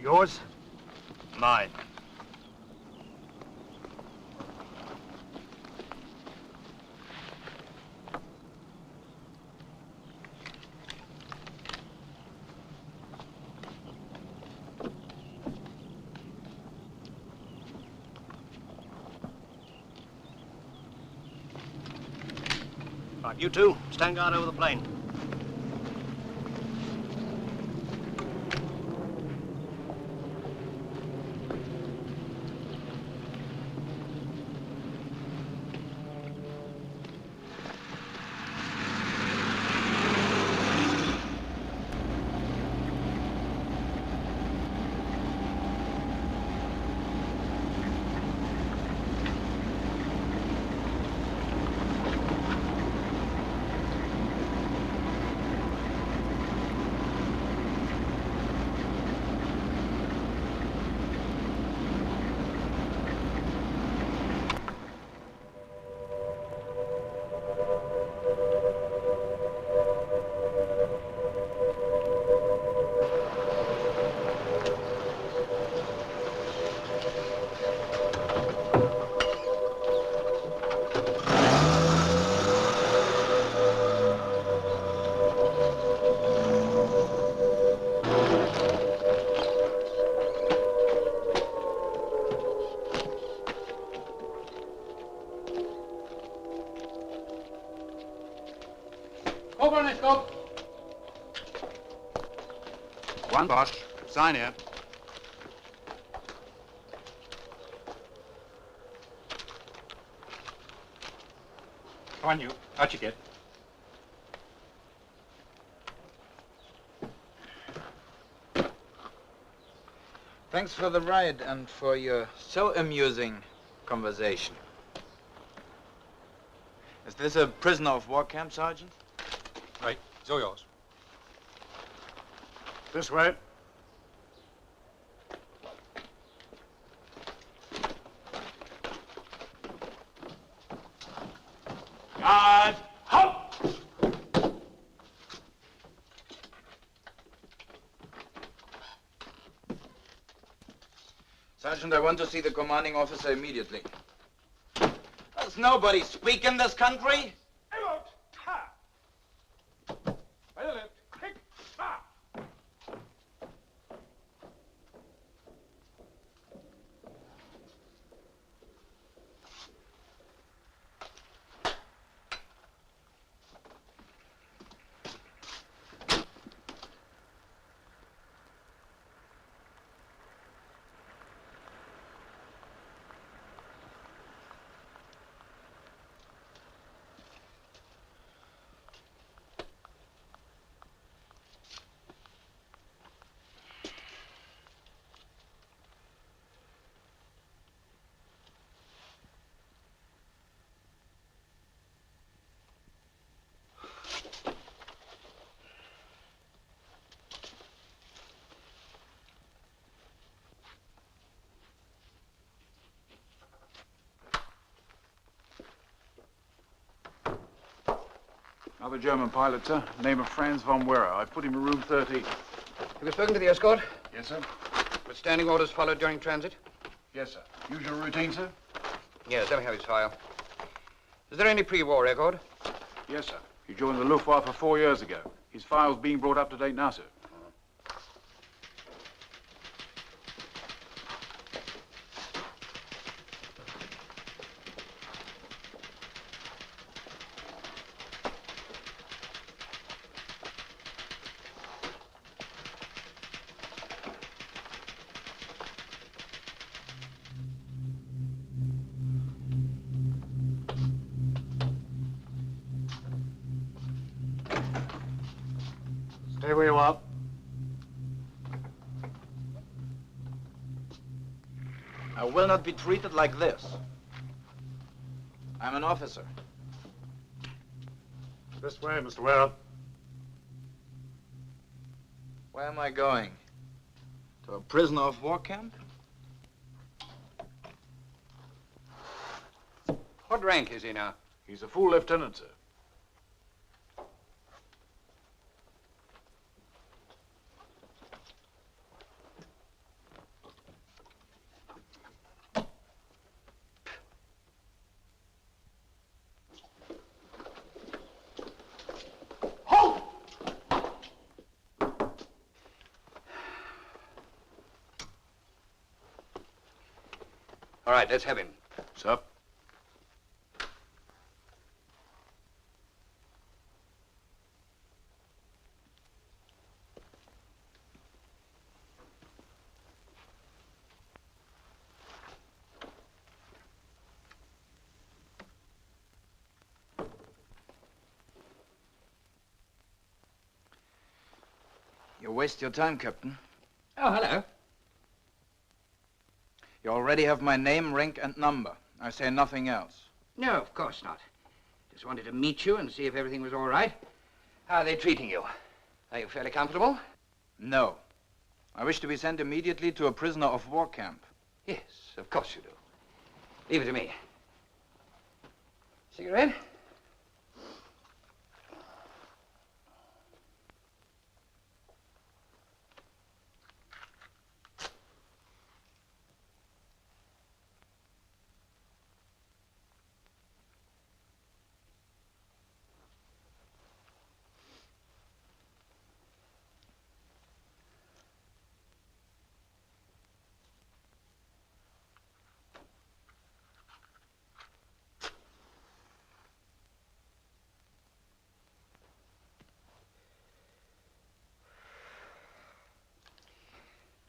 Yours? Mine. Right, you two, stand guard over the plane. One, boss. Sign here. Come on, you. Out you get. Thanks for the ride and for your so amusing conversation. Is this a prisoner of war camp, Sergeant? Right. It's all yours. This way. Guard! Halt! Sergeant, I want to see the commanding officer immediately. Does nobody speak in this country? Another German pilot, sir. Name of Franz von Werer. I put him in room 13. Have you spoken to the escort? Yes, sir. Were standing orders followed during transit? Yes, sir. Usual routine, sir? Yes, let me have his file. Is there any pre-war record? Yes, sir. He joined the Luftwaffe 4 years ago. His file's being brought up to date now, sir. Stay where you are. I will not be treated like this. I'm an officer. This way, Mr. Werer. Where am I going? To a prisoner of war camp? What rank is he now? He's a full lieutenant, sir. All right, let's have him. Sup? You waste your time, Captain. Oh, hello. You already have my name, rank, and number. I say nothing else. No, of course not. Just wanted to meet you and see if everything was all right. How are they treating you? Are you fairly comfortable? No. I wish to be sent immediately to a prisoner of war camp. Yes, of course you do. Leave it to me. Cigarette?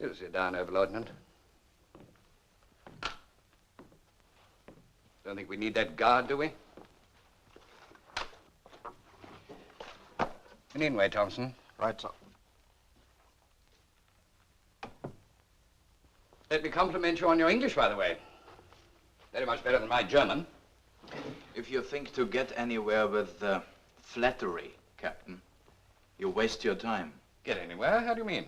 Do sit down, Oberleutnant. Don't think we need that guard, do we? An in-way, Thompson. Right, sir. Let me compliment you on your English, by the way. Very much better than my German. If you think to get anywhere with flattery, Captain, you waste your time. Get anywhere? How do you mean?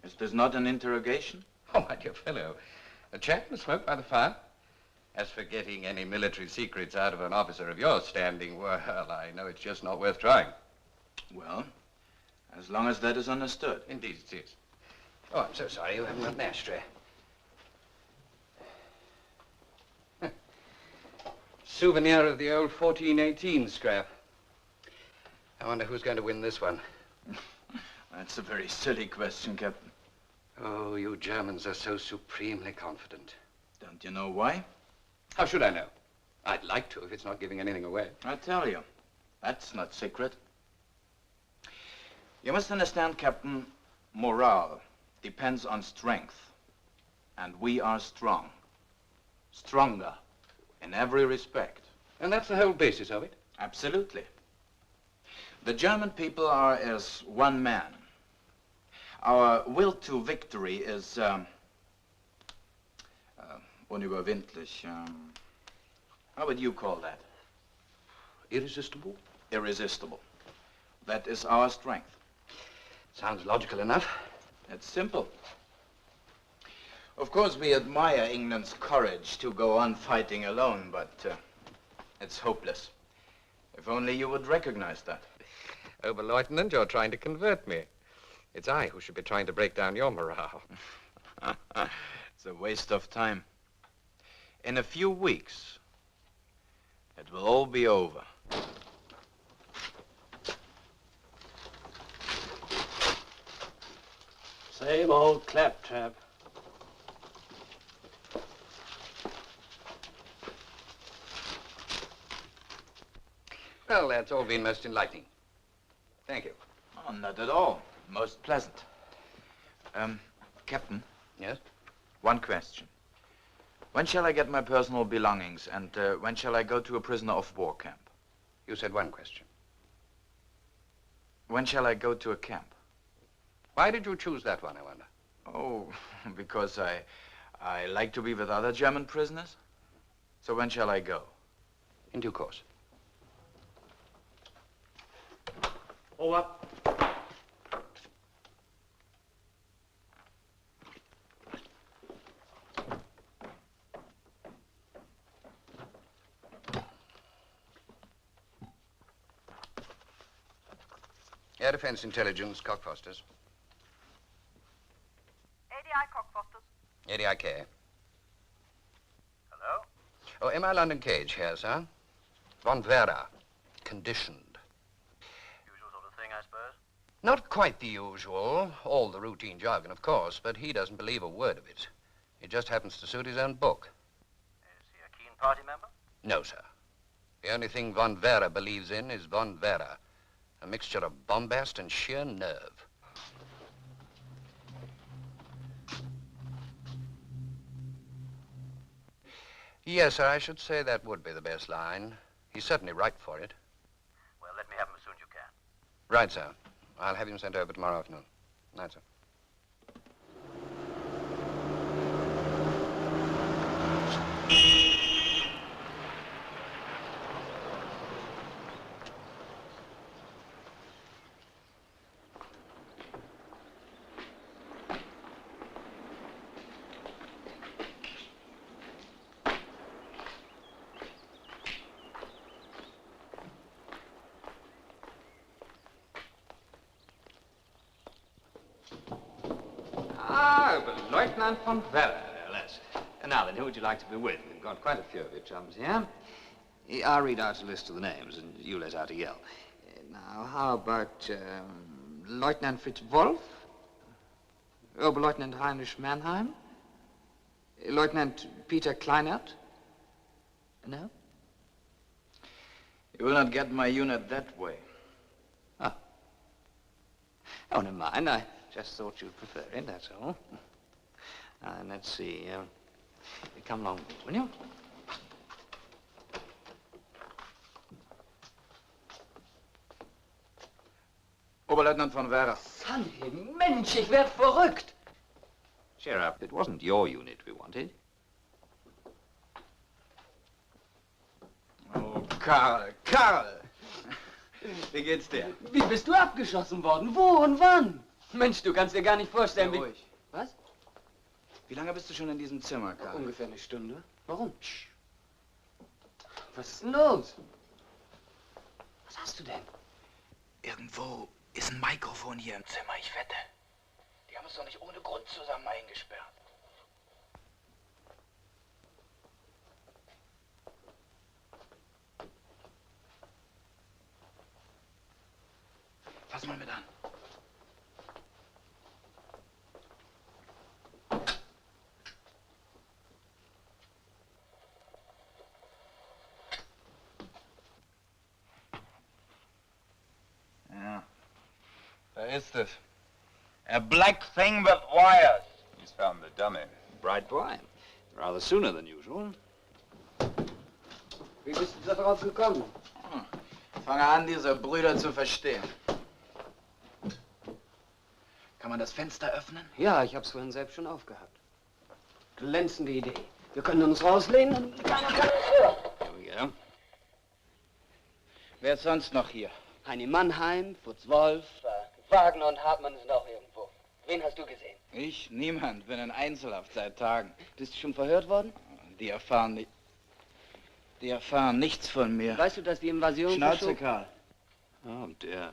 Is this not an interrogation? Oh, my dear fellow. A chat and a smoke by the fire. As for getting any military secrets out of an officer of your standing, well, I know it's just not worth trying. Well, as long as that is understood. Indeed it is. Oh, I'm so sorry you haven't got an ashtray. Souvenir of the old 1418 scrap. I wonder who's going to win this one. That's a very silly question, Captain. Oh, you Germans are so supremely confident. Don't you know why? How should I know? I'd like to if it's not giving anything away. I tell you, that's not secret. You must understand, Captain, morale depends on strength. And we are strong. Stronger in every respect. And that's the whole basis of it? Absolutely. The German people are as one man. Our will to victory is unüberwindlich. How would you call that? Irresistible? Irresistible. That is our strength. Sounds logical enough. It's simple. Of course, we admire England's courage to go on fighting alone, but it's hopeless. If only you would recognize that. Oberleutnant, you're trying to convert me. It's I who should be trying to break down your morale. It's a waste of time. In a few weeks, it will all be over. Same old claptrap. Well, that's all been most enlightening. Thank you. Oh, not at all. Most pleasant. Captain, Yes? one question. When shall I get my personal belongings, and when shall I go to a prisoner of war camp? You said one question. When shall I go to a camp? Why did you choose that one, I wonder? Oh, because I like to be with other German prisoners. So when shall I go? In due course. All up. Air Defense Intelligence, Cockfosters. ADI Cockfosters. ADIK. Hello? Oh, MI London Cage here, sir. Von Vera. Conditioned. Usual sort of thing, I suppose. Not quite the usual. All the routine jargon, of course, but he doesn't believe a word of it. It just happens to suit his own book. party member? No, sir. The only thing von Vera believes in is von Vera. A mixture of bombast and sheer nerve. Yes, sir, I should say that would be the best line. He's certainly ripe for it. Well, let me have him as soon as you can. Right, sir. I'll have him sent over tomorrow afternoon. Night, sir. Lieutenant von Vera, yes. Now then, who would you like to be with? We've got quite a few of your chums here. I'll read out a list of the names, and you let out a yell. Now, how about Lieutenant Fritz Wolf? Oberleutnant Heinrich Mannheim? Lieutenant Peter Kleinert? No? You will not get my unit that way. Oh, never mind. I just thought you'd prefer it, that's all. Now, then, let's see. Come along, will you? Oberleutnant von Vera. Sonny, Mensch, ich werd verrückt. Cheer up. It wasn't your unit we wanted. Oh, Karl. Wie geht's dir? Wie bist du abgeschossen worden? Wo und wann? Mensch, du kannst dir gar nicht vorstellen, wie... Ruhig. Was? Wie lange bist du schon in diesem Zimmer, Karl? Ungefähr eine Stunde. Warum? Was ist denn los? Was hast du denn? Irgendwo ist ein Mikrofon hier im Zimmer, ich wette. Die haben uns doch nicht ohne Grund zusammen eingesperrt. Fass mal mit an. Ja, da ist es. A black thing with wires. He's found the dummy. Bright boy. Rather sooner than usual. Wie bist du darauf gekommen? Fange an, diese Brüder zu verstehen. Kann man das Fenster öffnen? Ja, ich hab's vorhin selbst schon aufgehabt. Glänzende Idee. Wir können uns rauslehnen und keiner kann uns hören. Here we go. Wer ist sonst noch hier? Heini Mannheim, Fritz Wolf, Wagner und Hartmann sind auch irgendwo. Wen hast du gesehen? Ich? Niemand. Bin in Einzelhaft seit Tagen. Bist du schon verhört worden? Die erfahren nichts von mir. Weißt du, dass die Invasion... Schnauze, Karl. Oh, dear.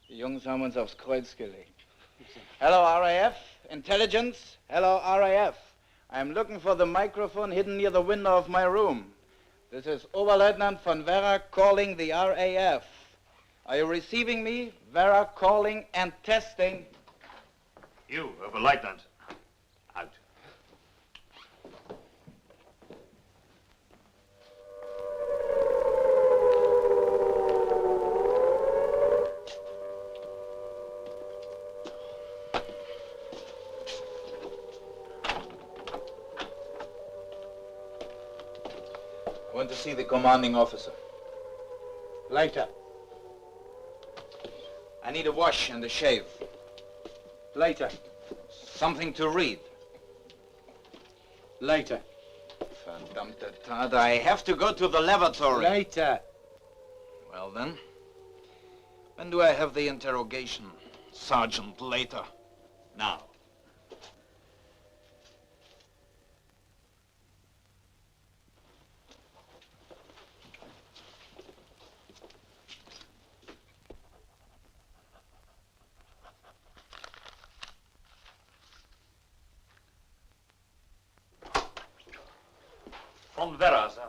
Die Jungs haben uns aufs Kreuz gelegt. Hello, RAF. Intelligence. Hello, RAF. I'm looking for the microphone hidden near the window of my room. This is Oberleutnant von Vera calling the RAF. Are you receiving me? Vera calling and testing. You, Oberleutnant. Out. Want to see the commanding officer. Later. I need a wash and a shave. Later. Something to read. Later. Verdammte Tat, I have to go to the lavatory. Later. Well then, when do I have the interrogation, Sergeant, later? Now. Von Vera, sir.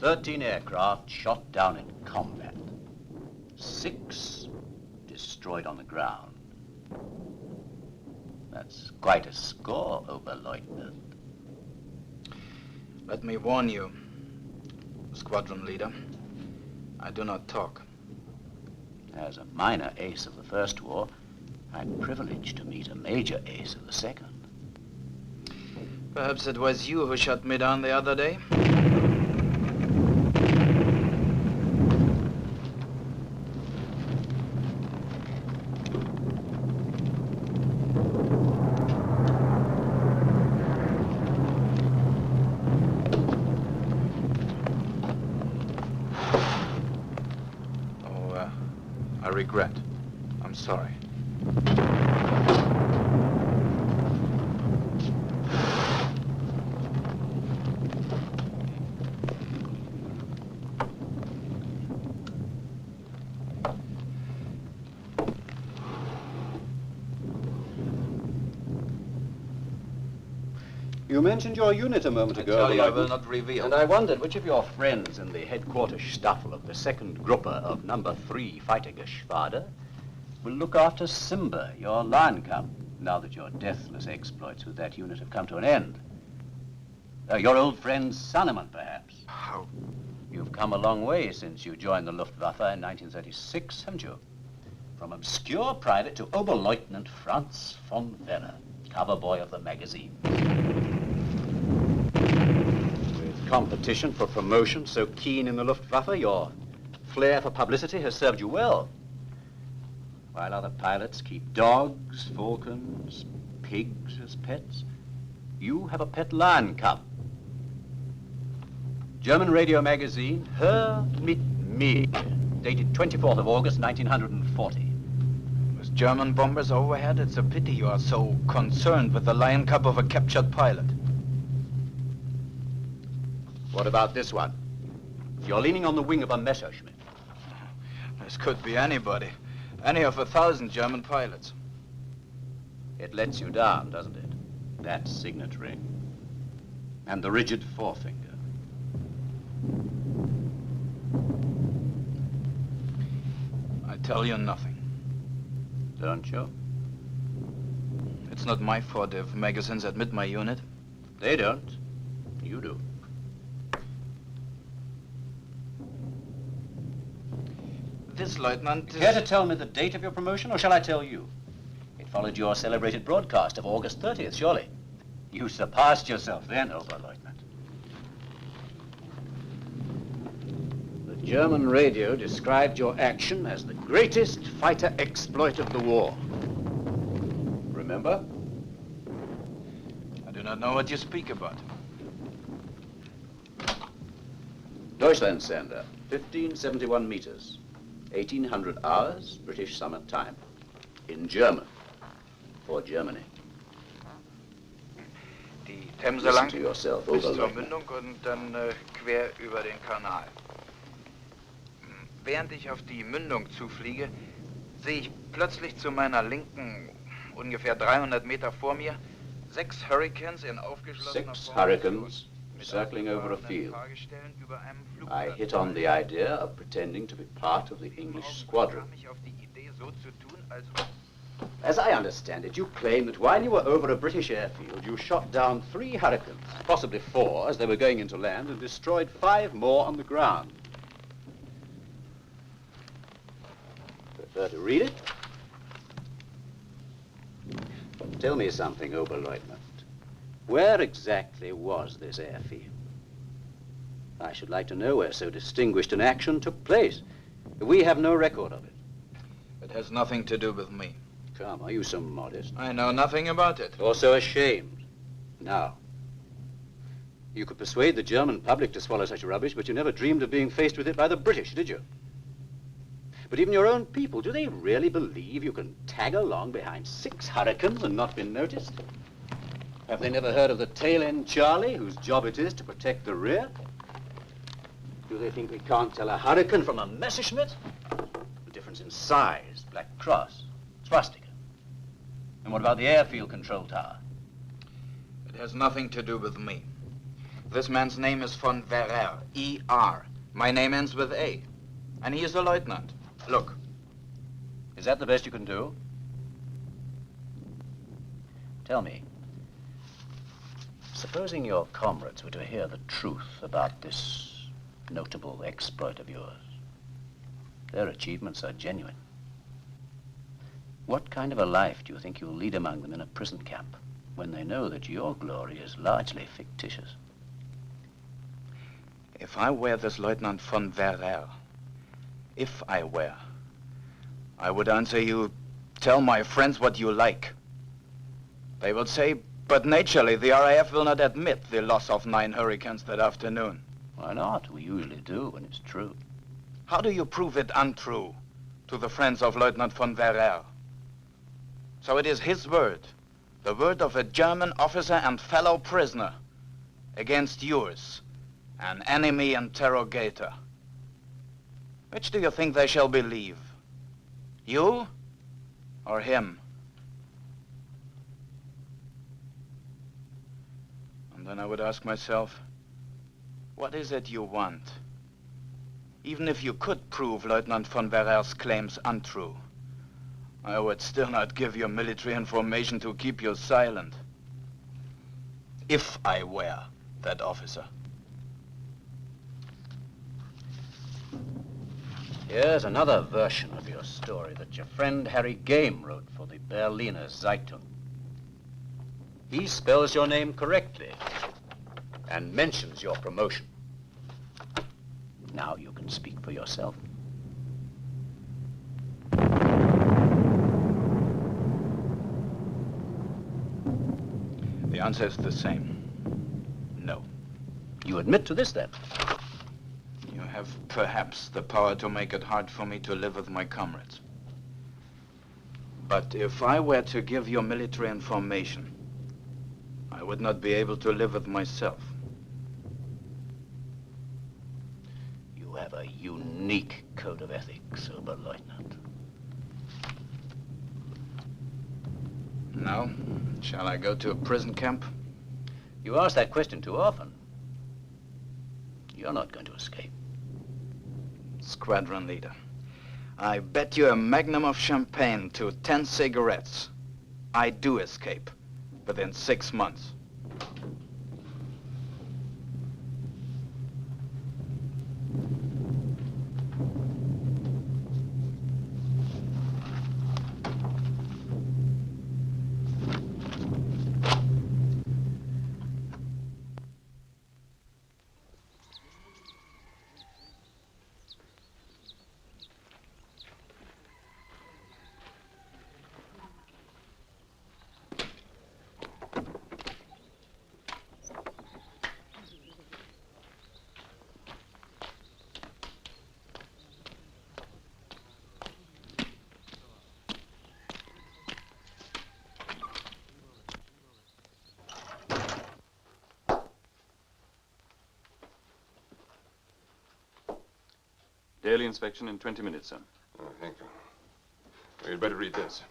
13 aircraft shot down in combat. 6 destroyed on the ground. That's quite a score, Oberleutnant. Let me warn you, squadron leader. I do not talk. As a minor ace of the First War, I'm privileged to meet a major ace of the Second. Perhaps it was you who shot me down the other day? I regret. I'm sorry. You mentioned your unit a moment ago. I tell you, I will not reveal. And I wondered which of your friends in the headquarters staffel of the 2nd Gruppe of number 3 Fightergeschwader will look after Simba, your line cub, now that your deathless exploits with that unit have come to an end. Your old friend Sannemann, perhaps. How? You've come a long way since you joined the Luftwaffe in 1936, haven't you? From obscure private to Oberleutnant Franz von Werner, cover boy of the magazine. With competition for promotion so keen in the Luftwaffe, your flair for publicity has served you well. While other pilots keep dogs, falcons, pigs as pets, you have a pet lion cub. German radio magazine, Hör mit mir, dated 24th of August, 1940. With German bombers overhead, it's a pity you are so concerned with the lion cub of a captured pilot. What about this one? You're leaning on the wing of a Messerschmitt. This could be anybody. Any of 1,000 German pilots. It lets you down, doesn't it? That signet ring. And the rigid forefinger. I tell you nothing. Don't you? It's not my fault if magazines admit my unit. They don't. You do. This lieutenant is... Care to tell me the date of your promotion, or shall I tell you? It followed your celebrated broadcast of August 30th, surely. You surpassed yourself then, Oberleutnant. The German radio described your action as the greatest fighter exploit of the war. Remember? I do not know what you speak about. Deutschlandsender, 1571 meters. 1800 hours, British summer time. In German. For Germany. Die Themse Listen lang to yourself, bis zur Oberleutnant. Mündung und dann quer über den Kanal. Während ich auf die Mündung zufliege, sehe ich plötzlich zu meiner Linken, ungefähr 300 Meter vor mir, 6 Hurricanes in aufgeschlossener 6 Form. Hurricanes circling over a field. I hit on the idea of pretending to be part of the English squadron. As I understand it, you claim that while you were over a British airfield, you shot down 3 Hurricanes, possibly 4 as they were going into land, and destroyed 5 more on the ground. Prefer to read it? Tell me something, Oberleutnant. Where exactly was this airfield? I should like to know where so distinguished an action took place. We have no record of it. It has nothing to do with me. Come, are you so modest? I know nothing about it. Or so ashamed? Now, you could persuade the German public to swallow such rubbish, but you never dreamed of being faced with it by the British, did you? But even your own people, do they really believe you can tag along behind 6 Hurricanes and not be noticed? Have they never heard of the tail-end Charlie, whose job it is to protect the rear? Do they think we can't tell a Hurricane from a Messerschmitt? The difference in size, black cross, swastika. And what about the airfield control tower? It has nothing to do with me. This man's name is von Verrer, E.R. My name ends with A. And he is a lieutenant. Look. Is that the best you can do? Tell me, supposing your comrades were to hear the truth about this notable exploit of yours, their achievements are genuine. What kind of a life do you think you'll lead among them in a prison camp when they know that your glory is largely fictitious? If I were this Lieutenant von Verrer, if I were, I would answer you, tell my friends what you like. They will say, but naturally, the RAF will not admit the loss of 9 Hurricanes that afternoon. Why not? We usually do when it's true. How do you prove it untrue to the friends of Lieutenant von Verrer? So it is his word, the word of a German officer and fellow prisoner, against yours, an enemy interrogator. Which do you think they shall believe? You or him? And then I would ask myself, what is it you want? Even if you could prove Lieutenant von Verrer's claims untrue, I would still not give you military information to keep you silent. If I were that officer. Here's another version of your story that your friend Harry Game wrote for the Berliner Zeitung. He spells your name correctly and mentions your promotion. Now you can speak for yourself. The answer is the same. No. You admit to this, then? You have perhaps the power to make it hard for me to live with my comrades. But if I were to give you military information, I would not be able to live with myself. You have a unique code of ethics, Oberleutnant. Now, shall I go to a prison camp? You ask that question too often. You're not going to escape. Squadron leader, I bet you a magnum of champagne to 10 cigarettes. I do escape within 6 months. Daily inspection in 20 minutes, sir. Oh, thank you. Well, you'd better read this.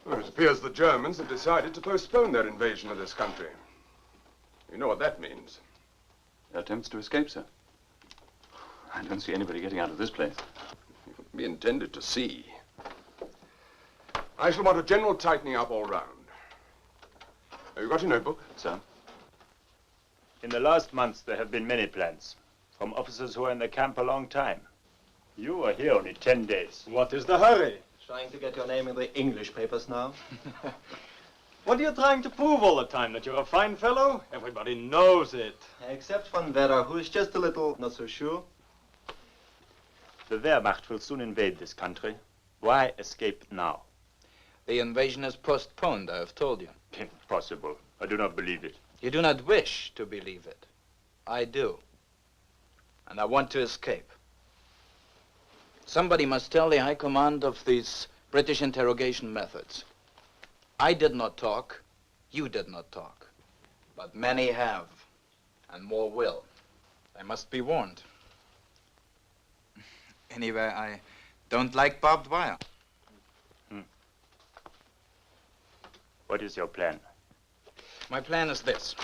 Well, it appears the Germans have decided to postpone their invasion of this country. You know what that means. Attempts to escape, sir. I don't see anybody getting out of this place. It would be intended to see. I shall want a general tightening up all round. Have you got your notebook? Sir? In the last months, there have been many plans from officers who are in the camp a long time. You are here only 10 days. What is the hurry? Trying to get your name in the English papers now? What are you trying to prove all the time? That you're a fine fellow? Everybody knows it. Except von Werder, who is just a little not so sure. The Wehrmacht will soon invade this country. Why escape now? The invasion is postponed, I have told you. Impossible. I do not believe it. You do not wish to believe it. I do. And I want to escape. Somebody must tell the High Command of these British interrogation methods. I did not talk. You did not talk. But many have, and more will. They must be warned. Anyway, I don't like barbed wire. What is your plan? My plan is this.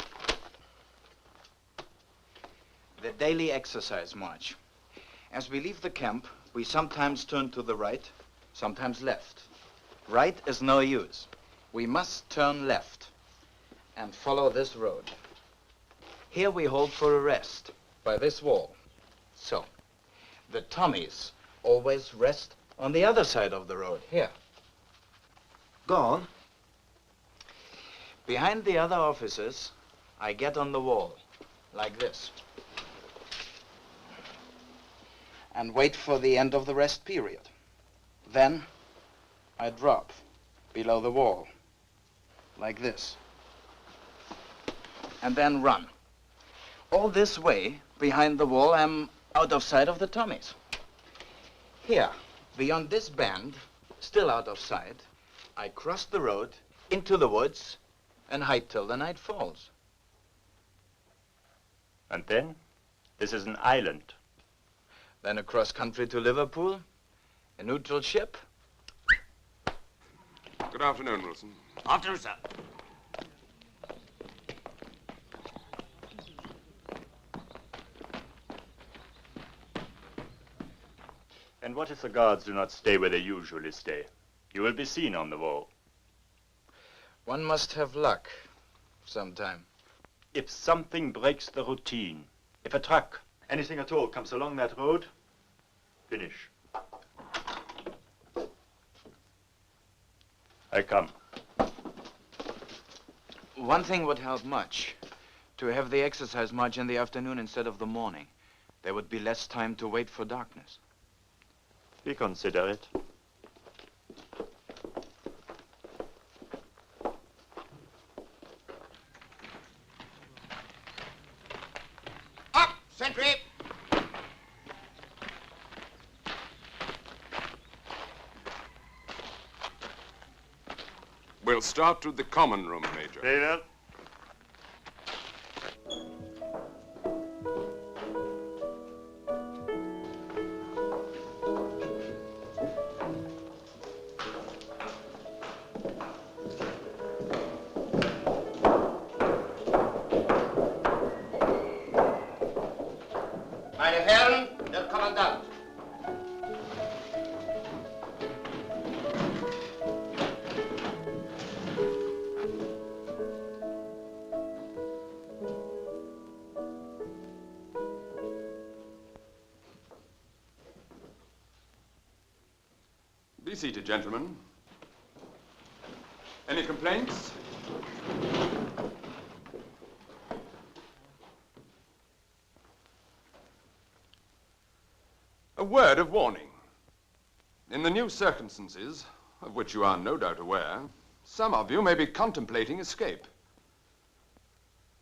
The daily exercise march. As we leave the camp, we sometimes turn to the right, sometimes left. Right is no use. We must turn left and follow this road. Here we halt for a rest by this wall. So, the Tommies always rest on the other side of the road, here. Go on. Behind the other officers, I get on the wall, like this. And wait for the end of the rest period. Then, I drop below the wall, like this. And then run. All this way, behind the wall, I'm out of sight of the Tommies. Here, beyond this bend, still out of sight, I cross the road into the woods and hide till the night falls. And then? This is an island. Then across country to Liverpool, a neutral ship. Good afternoon, Wilson. Afternoon, sir. And what if the guards do not stay where they usually stay? You will be seen on the wall. One must have luck sometime. If something breaks the routine, if a truck, anything at all, comes along that road, finish. I come. One thing would help much. To have the exercise march in the afternoon instead of the morning. There would be less time to wait for darkness. We consider it. Up, sentry! We'll start with the common room, Major. Very well. Meine Herren, der Kommandant. Be seated, gentlemen. Any complaints? A word of warning. In the new circumstances, of which you are no doubt aware, some of you may be contemplating escape.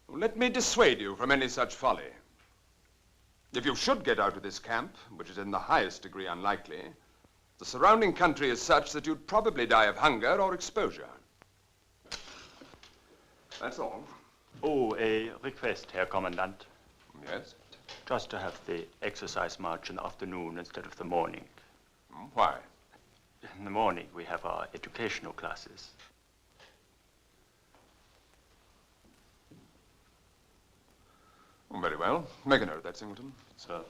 Let me dissuade you from any such folly. If you should get out of this camp, which is in the highest degree unlikely, the surrounding country is such that you'd probably die of hunger or exposure. That's all. Oh, a request, Herr Kommandant. Yes? Just to have the exercise march in the afternoon instead of the morning. Why? In the morning, we have our educational classes. Oh, very well. Make a note of that, Singleton. Sir.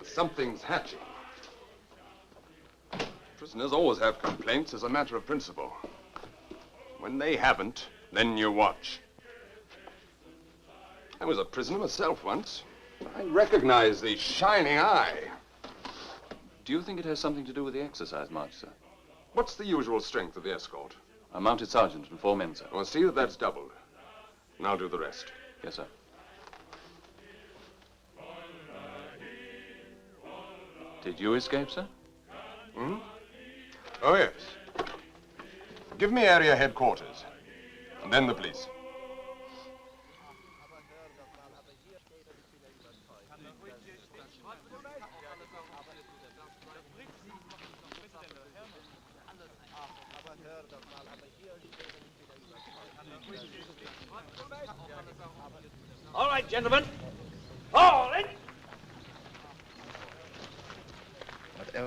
Something's hatching. Prisoners always have complaints as a matter of principle. When they haven't, then you watch. I was a prisoner myself once. I recognize the shining eye. Do you think it has something to do with the exercise march, sir? What's the usual strength of the escort? A mounted sergeant and 4 men, sir. Well, see that that's doubled. And I'll do the rest. Yes, sir. Did you escape, sir? Hmm? Oh, yes. Give me area headquarters, and then the police. All right, gentlemen. All in.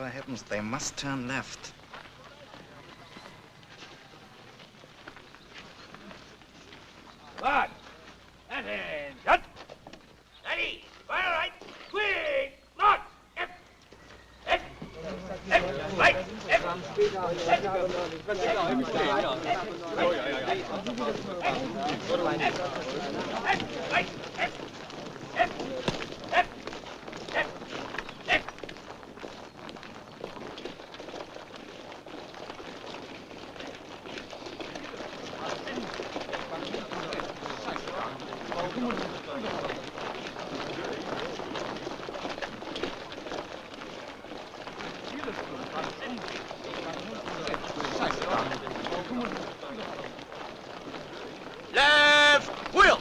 whatever happens, they must turn left. Lock. Attention. Ready. Fire right. Quick. Lock. Right. Left wheel.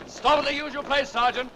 Stop at the usual place, Sergeant.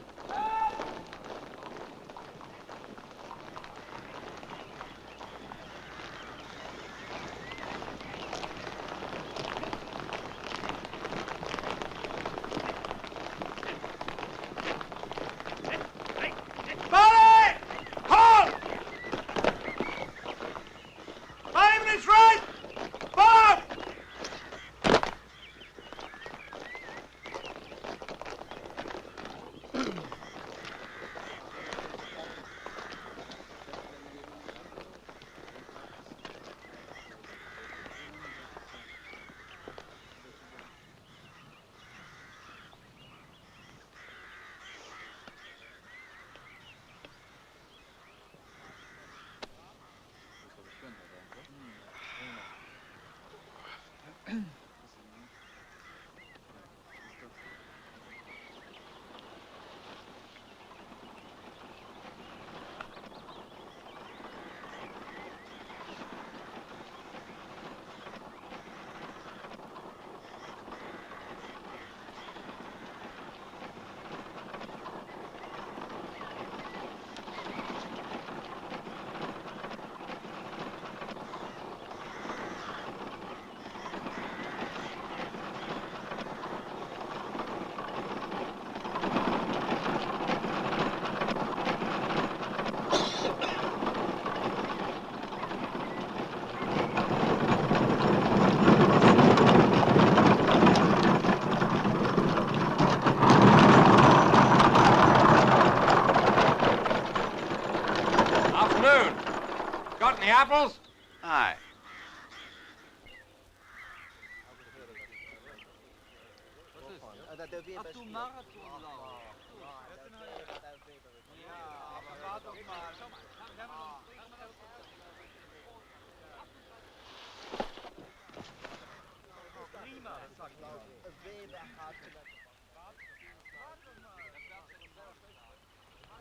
Got any apples? Aye.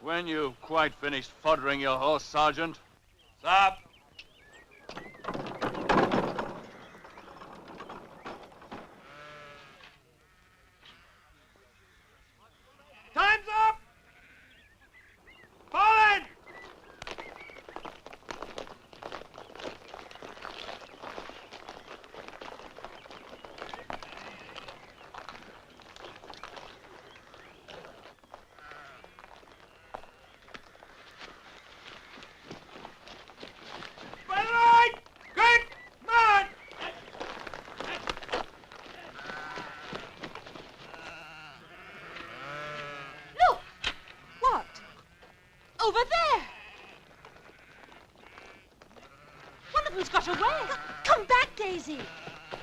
When you've quite finished foddering your horse, Sergeant? Stop. Time's up! Fall in! Over there! One of them's got away. Come back, Daisy.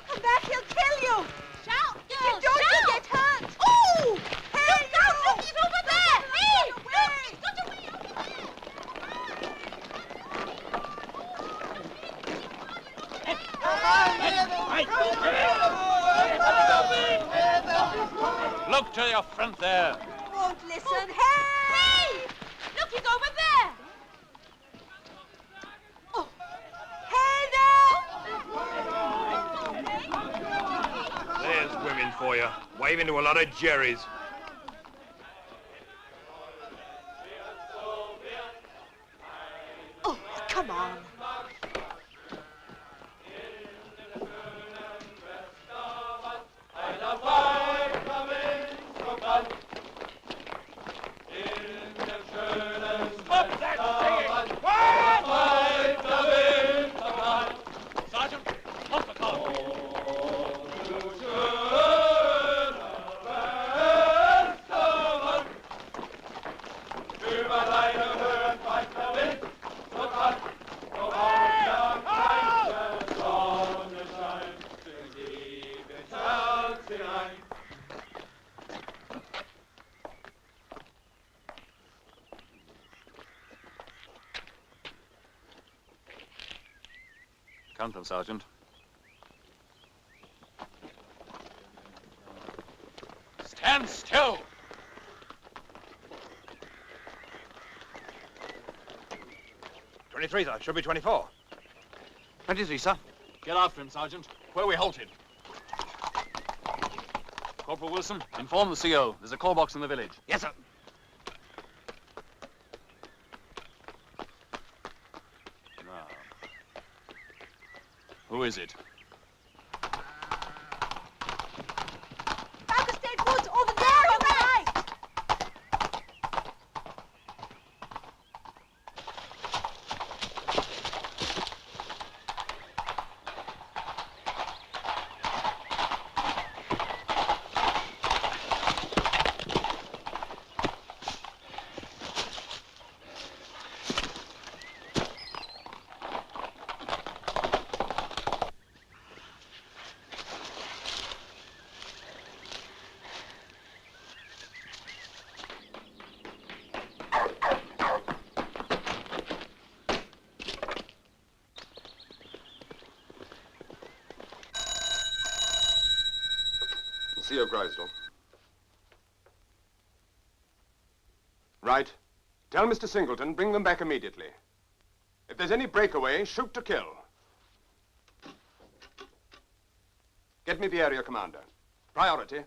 Come back, he'll kill you. Shout, girl, if you don't, you'll get hurt. Oh! Hey, look out, look, he's over there. Hey, look, he's got away over there. Look to your front there. Won't listen. Hey! Look, he's over there. Oh. Hey there! There's women for you. Waving to a lot of jerrys. Oh, come on. Count them, Sergeant. Stand still! Sir. Should be 24. 23, sir. Get after him, Sergeant. Where we halted. Corporal Wilson, inform the CO. There's a call box in the village. Yes, sir. Now, who is it? Back State Woods, over there on the right! CO Grisdell. Right. Tell Mr. Singleton, bring them back immediately. If there's any breakaway, shoot to kill. Get me the area commander. Priority.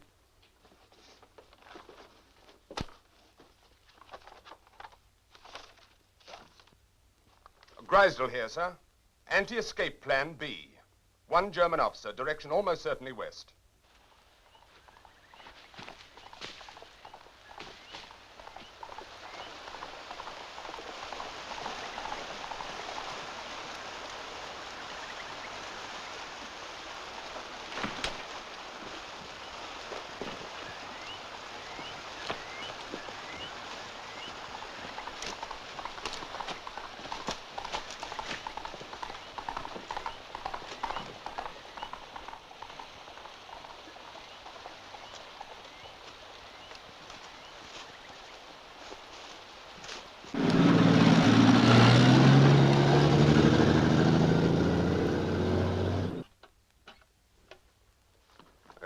Grisdell here, sir. Anti-escape plan B. One German officer, direction almost certainly west.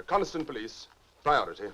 Coniston Police, priority.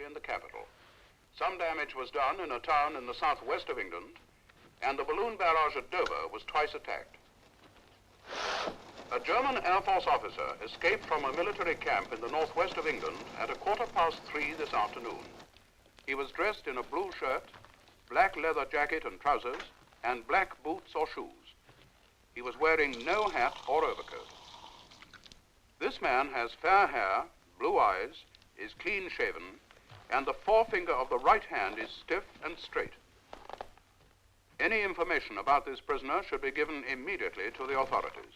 In the capital. Some damage was done in a town in the southwest of England, and the balloon barrage at Dover was twice attacked. A German Air Force officer escaped from a military camp in the northwest of England at 3:15 this afternoon. He was dressed in a blue shirt, black leather jacket and trousers, and black boots or shoes. He was wearing no hat or overcoat. This man has fair hair, blue eyes, is clean-shaven, and the forefinger of the right hand is stiff and straight. Any information about this prisoner should be given immediately to the authorities.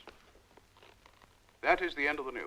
That is the end of the news.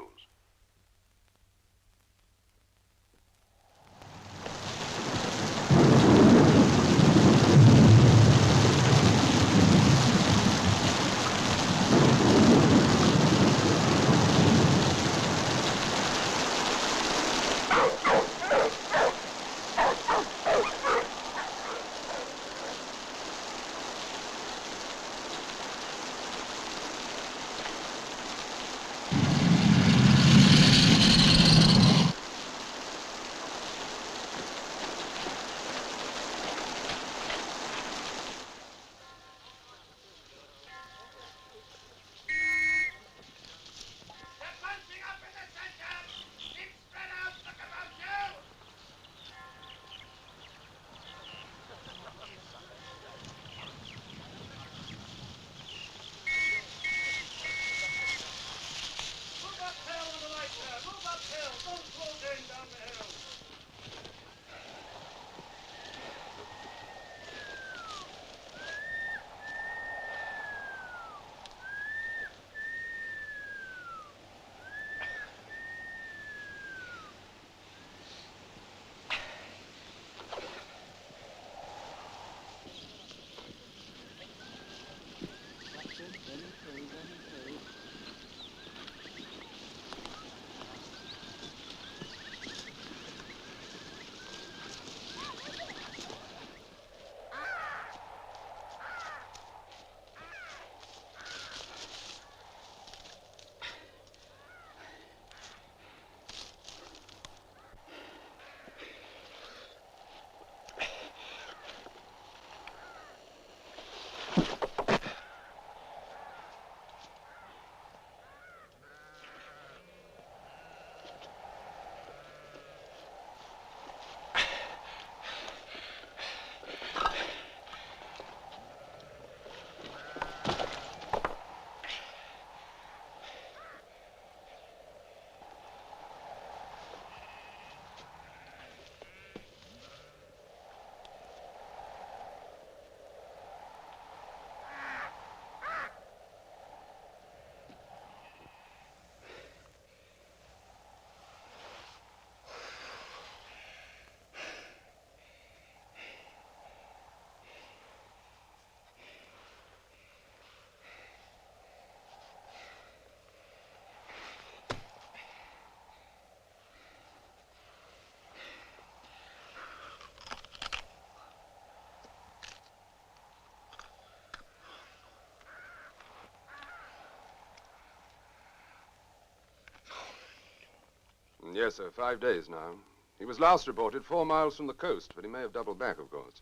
Yes, sir, 5 days now. He was last reported 4 miles from the coast, but he may have doubled back, of course.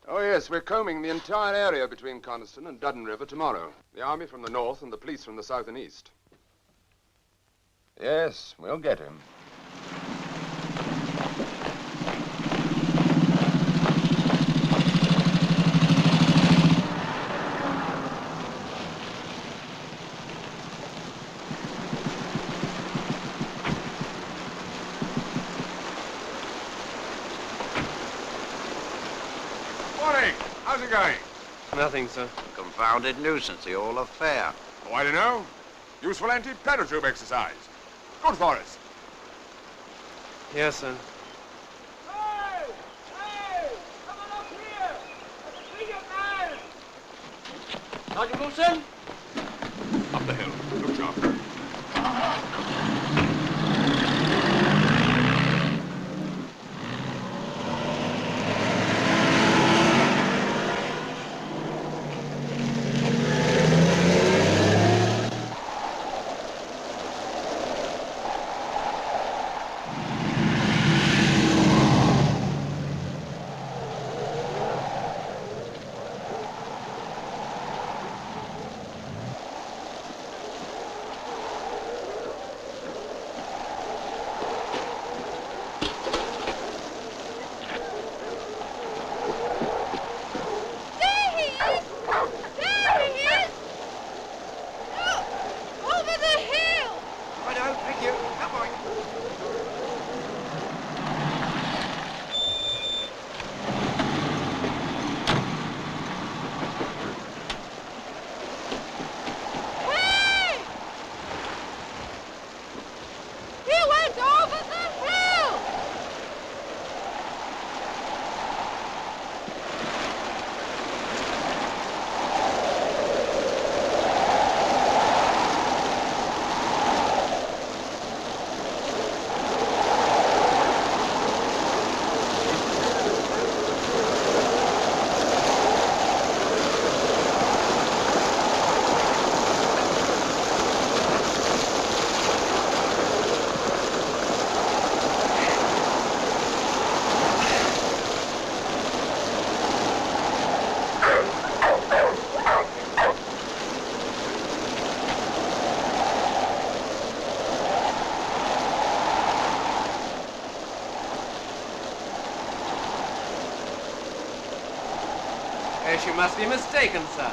Oh, yes, we're combing the entire area between Coniston and Duddon River tomorrow. The army from the north and the police from the south and east. Yes, we'll get him. How's it going? Nothing, sir. Confounded nuisance, the whole affair. Oh, I don't know. Useful anti-paratroop exercise. Good for us. Yes, sir. Hey! Hey! Come on up here! I see you, man! Sergeant Wilson? Up the hill. Look sharp. She must be mistaken, sir.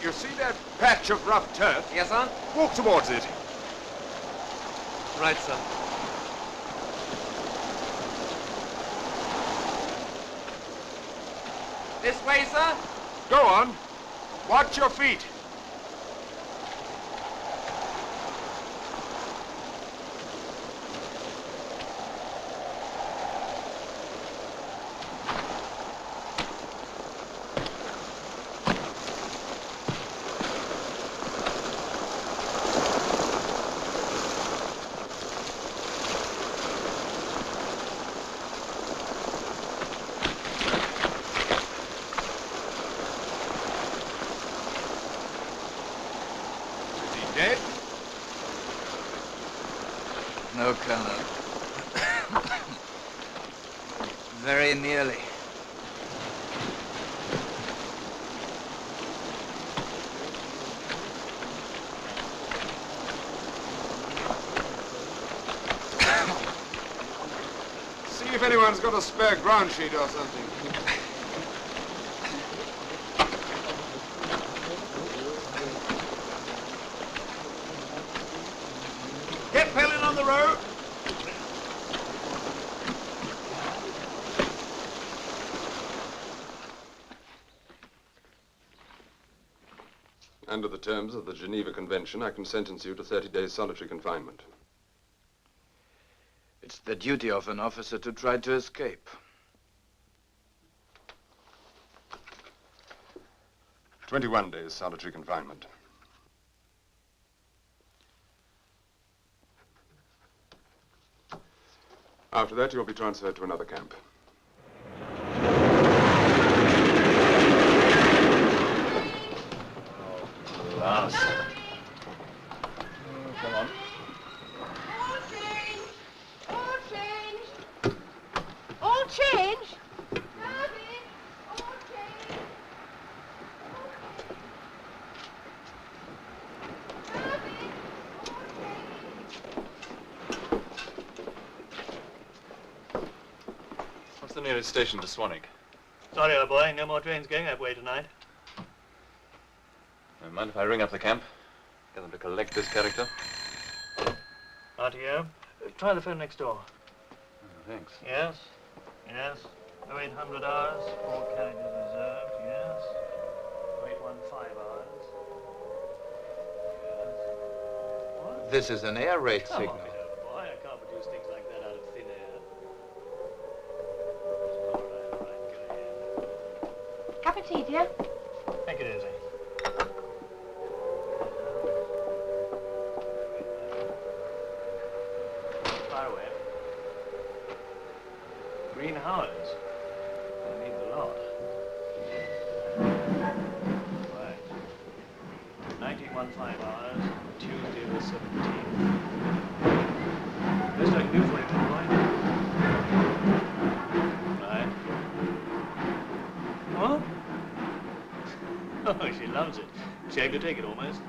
You see that patch of rough turf? Yes, sir? Walk towards it. Right, sir. This way, sir? Go on. Watch your feet. Dead? No, Colonel. Very nearly. See if anyone's got a spare ground sheet or something. Get Pelin on the road. Under the terms of the Geneva Convention, I can sentence you to 30 days solitary confinement. It's the duty of an officer to try to escape. 21 days solitary confinement. After that, you'll be transferred to another camp. Last. Come on. All change! All change! All change! Herbie! All change! Herbie! What's the nearest station to Swanwick? Sorry, old boy, no more trains going that way tonight. Mind if I ring up the camp? Get them to collect this character? RTO, try the phone next door. Oh, thanks. Yes, yes. 0800 hours, 4 carriages reserved, yes. 0815 hours. Yes. What? This is an air raid Come signal. on, old boy, I can't produce things like that out of thin air. All right, go ahead. Cup of tea, dear? Take it easy. Far away. Green Howards. I need the lot. Right. 1915 hours, Tuesday the 17th. Best I can do for you, little boy. Right. What? Oh, she loves it. Shame to take it almost.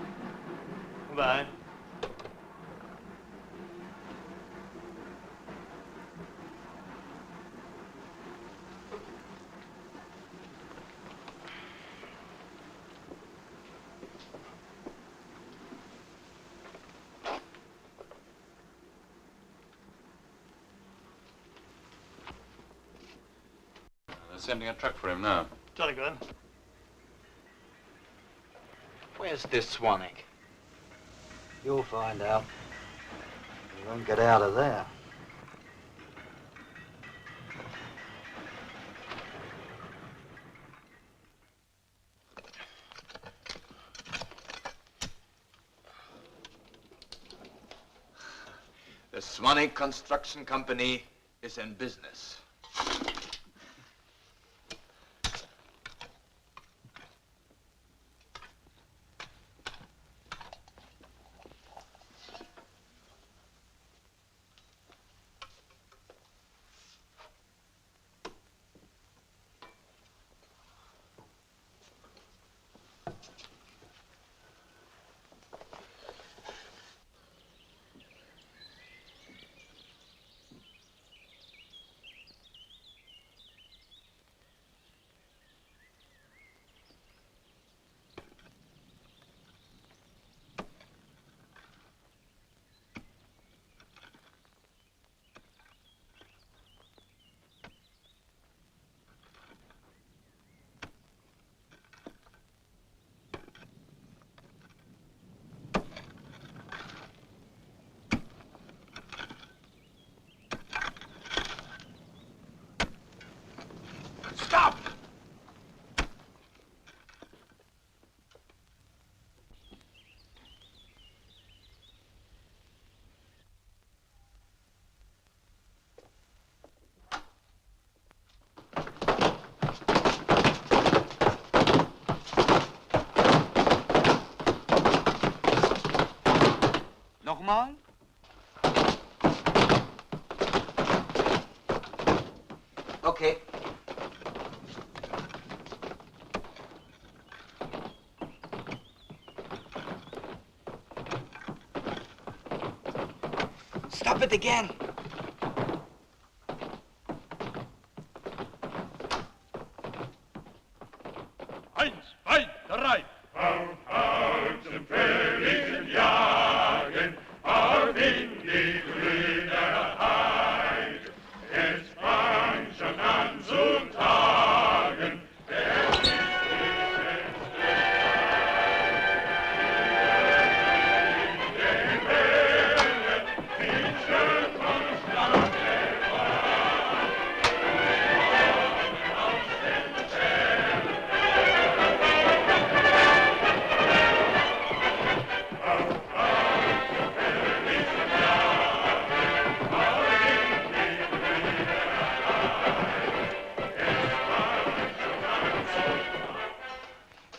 Goodbye. They're sending a truck for him now. Jolly good. Where's this Swanwick? You'll find out. You won't get out of there. The Swanwick Construction Company is in business. Nochmal? Okay. Stop it again. Eins, zwei, drei. Auf, auf zum fröhlichen Jagen, auf in die grüne Heid. Es fängt schon an zu tagen,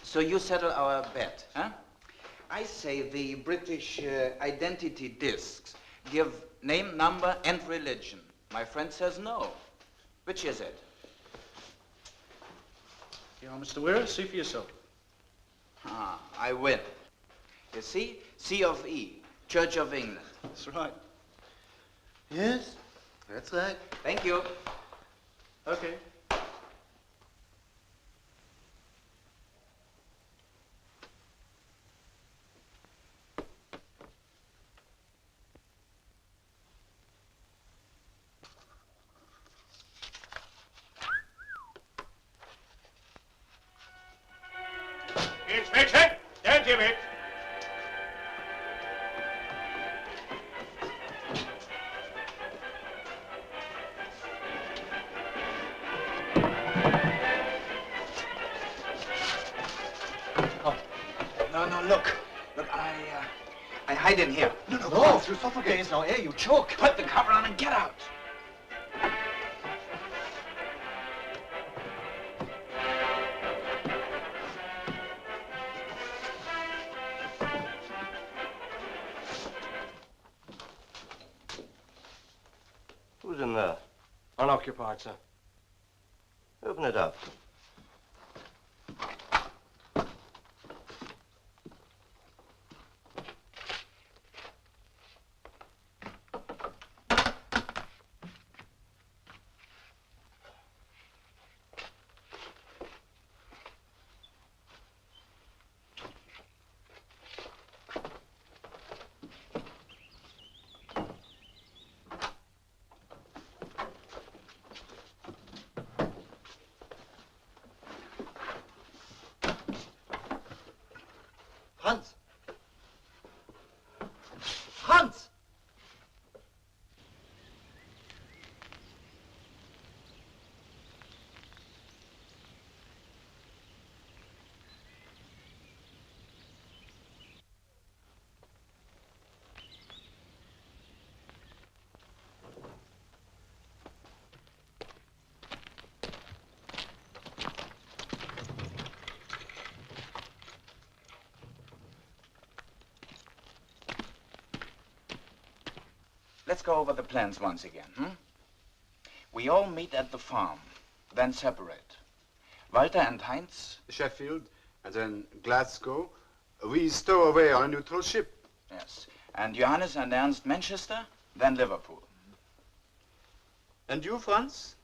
So you settle our bet, huh? I say the British identity discs give name, number, and religion. My friend says no. Which is it? You know, Mr. Weir, see for yourself. Ah, I win. You see? C of E, Church of England. That's right. Yes, that's right. Thank you. Okay. Inspection, don't give it. No, look. Look, I hide in here. No, you'll suffocate. There's no air, you choke. Put the cover on and get out. Who's in there? Unoccupied, sir. Open it up. Hans! Hans! Let's go over the plans once again, hmm? We all meet at the farm, then separate. Walter and Heinz? Sheffield, and then Glasgow. We stow away on a neutral ship. Yes. And Johannes and Ernst Manchester, then Liverpool. And you, Franz?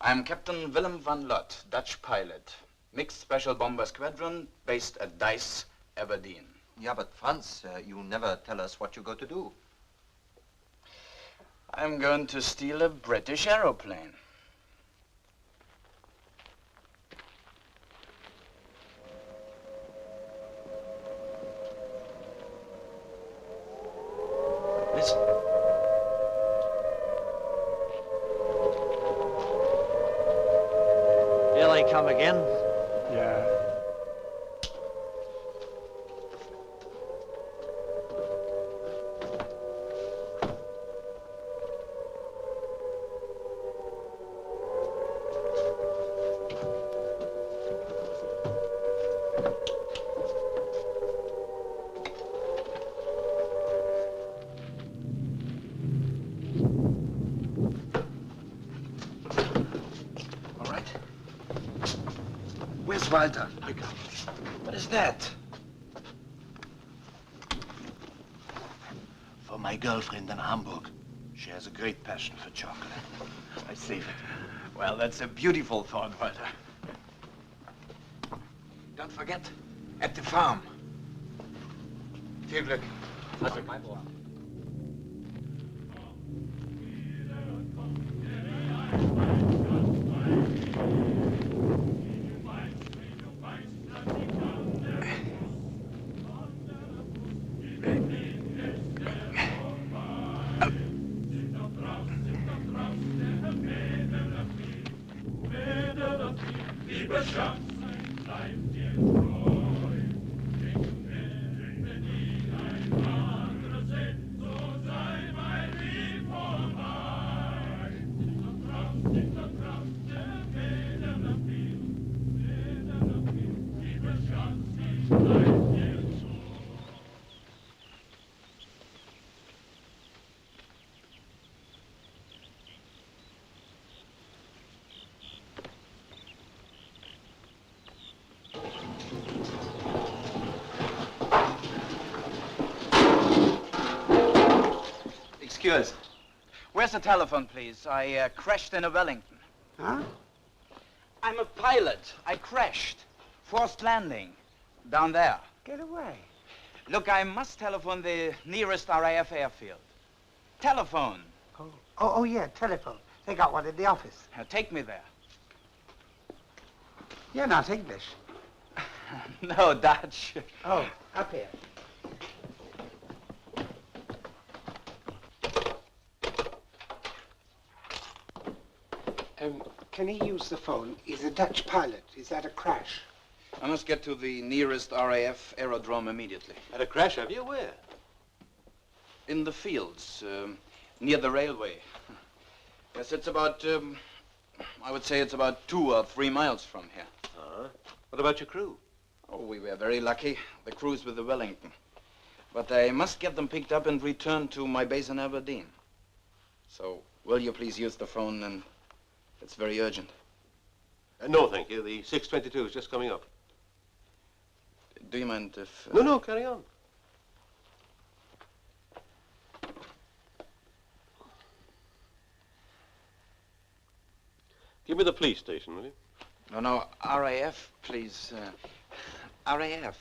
I'm Captain Willem van Lot, Dutch pilot. Mixed Special Bomber Squadron, based at Dice, Aberdeen. Yeah, but Franz, you never tell us what you're going to do. I'm going to steal a British aeroplane. Listen. Here they come again. Yeah. Thanks, Walter. What is that? For my girlfriend in Hamburg. She has a great passion for chocolate. I save it. Well, that's a beautiful thought, Walter. Don't forget, at the farm. Viel Glück. Also, kein Wort. Excuse. Where's the telephone, please? I crashed in a Wellington. Huh? I'm a pilot. I crashed. Forced landing. Down there. Get away. Look, I must telephone the nearest RAF airfield. Telephone. Oh, yeah, telephone. They got one in the office. Take me there. You're not English. No, Dutch. Oh, up here. Can he use the phone? He's a Dutch pilot. Is that a crash? I must get to the nearest RAF aerodrome immediately. Had a crash, have you? Where? In the fields, near the railway. Yes, it's about, I would say it's about 2 or 3 miles from here. What about your crew? Oh, we were very lucky. The crew's with the Wellington. But I must get them picked up and returned to my base in Aberdeen. So, will you please use the phone, and it's very urgent. No, thank you. The 622 is just coming up. Do you mind if... No, carry on. Give me the police station, will you? No, RAF, please. RAF.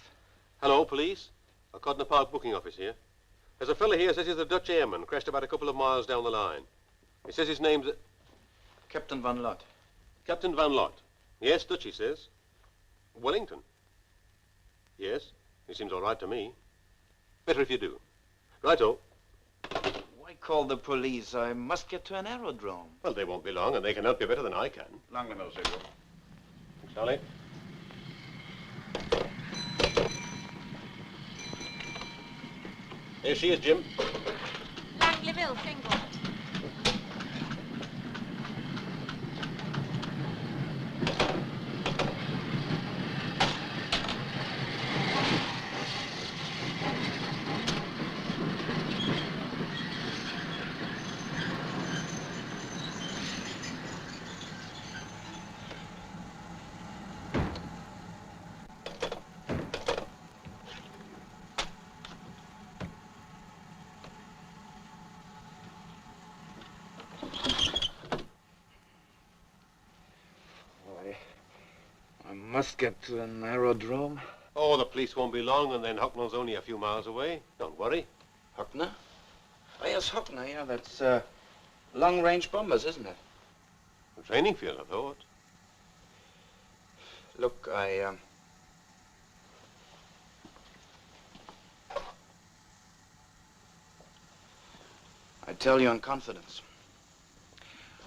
Hello, police. A Codner Park booking office here. There's a fellow here says he's a Dutch airman, crashed about a couple of miles down the line. He says his name's... Captain Van Lot. Captain Van Lot. Yes, Dutch, he says. Wellington. Yes, he seems all right to me. Better if you do. Righto. Why call the police? I must get to an aerodrome. Well, they won't be long, and they can help you better than I can. Long no signal. Charlie. Here she is, Jim. Langleyville, single. Must get to an aerodrome. Oh, the police won't be long, and then Hucknall's only a few miles away. Don't worry. Huckner? Oh, yes, Huckner, yeah, that's long-range bombers, isn't it? A training field, I thought. Look, I tell you in confidence.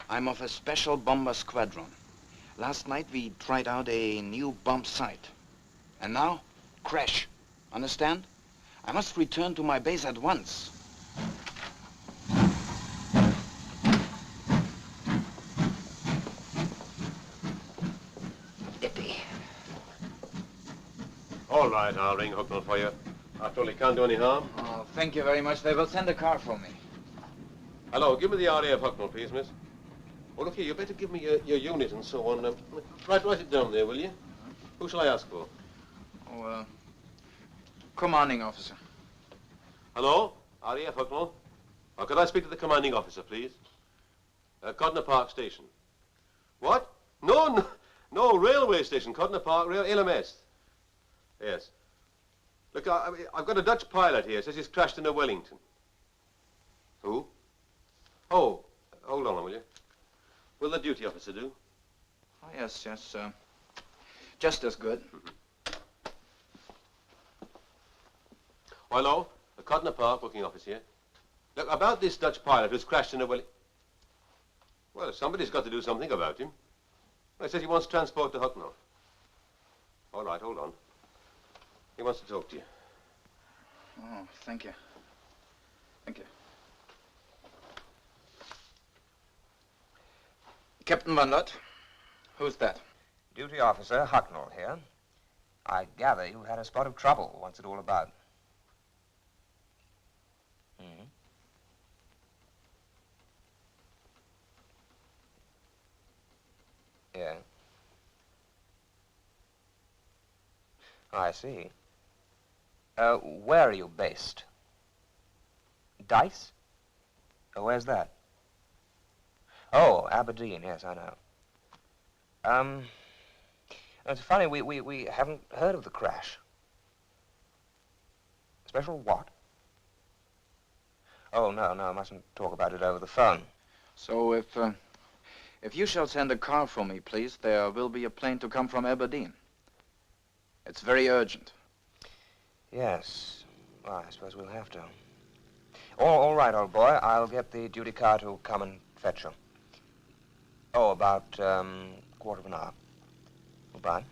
I'm of a special bomber squadron. Last night we tried out a new bomb sight. And now, crash. Understand? I must return to my base at once. All right, I'll ring Hucknall for you. After all, he can't do any harm. Oh, thank you very much. They will send a car for me. Hello, give me the RAF Hucknall, please, miss. Oh, look here, you better give me your unit and so on. Write it down there, will you? Who shall I ask for? Oh, commanding officer. Hello? RAF Hucknall. Could I speak to the commanding officer, please? Codner Park Station. What? No, railway station, Codner Park, LMS. Yes. Look, I've got a Dutch pilot here. Says he's crashed into Wellington. Who? Oh, hold on, will you? Will the duty officer do? Oh, yes, just as good. Hello? The Codner Park booking office here. Look, about this Dutch pilot who's crashed into Wellington. Well, somebody's got to do something about him. Well, he says he wants transport to Hucknall. All right, hold on. He wants to talk to you. Oh, thank you. Thank you. Captain Van Lot, who's that? Duty officer Hucknall here. I gather you had a spot of trouble. What's it all about? Yeah. I see. Where are you based? Dice? Where's that? Oh, Aberdeen, yes, I know. It's funny, we haven't heard of the crash. Special what? Oh, no, I mustn't talk about it over the phone. So if you shall send a car for me, please, there will be a plane to come from Aberdeen. It's very urgent. Yes. Well, I suppose we'll have to. All right, old boy. I'll get the duty car to come and fetch you. Oh, about quarter of an hour. Goodbye.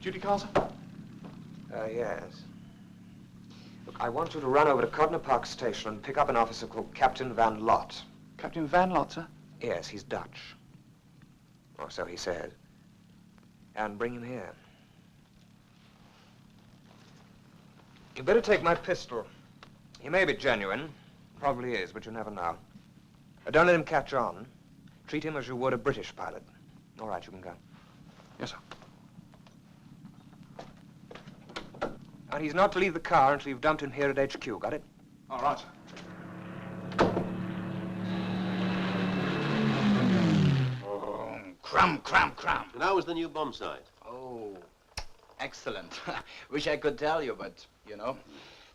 Duty car, sir? Yes. Look, I want you to run over to Codner Park Station and pick up an officer called Captain Van Lot. Captain Van Lot, sir? Yes, he's Dutch. Or so he said. And bring him here. You better take my pistol. He may be genuine. Probably is, but you never know. Don't let him catch on. Treat him as you would a British pilot. All right, you can go. Yes, sir. And he's not to leave the car until you've dumped him here at HQ. Got it? All right, sir. Oh, cram. And how was the new bomb site? Oh, excellent. Wish I could tell you, but, you know.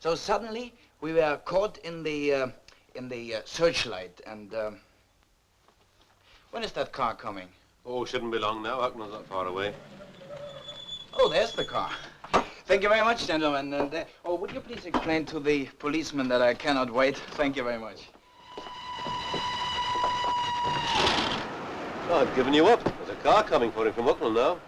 So suddenly, we were caught in the searchlight, and, when is that car coming? Oh, shouldn't be long now. Hucknall's not far away. Oh, there's the car. Thank you very much, gentlemen. And, oh, would you please explain to the policeman that I cannot wait? Thank you very much. Oh, I've given you up. There's a car coming for him from Hucknall now.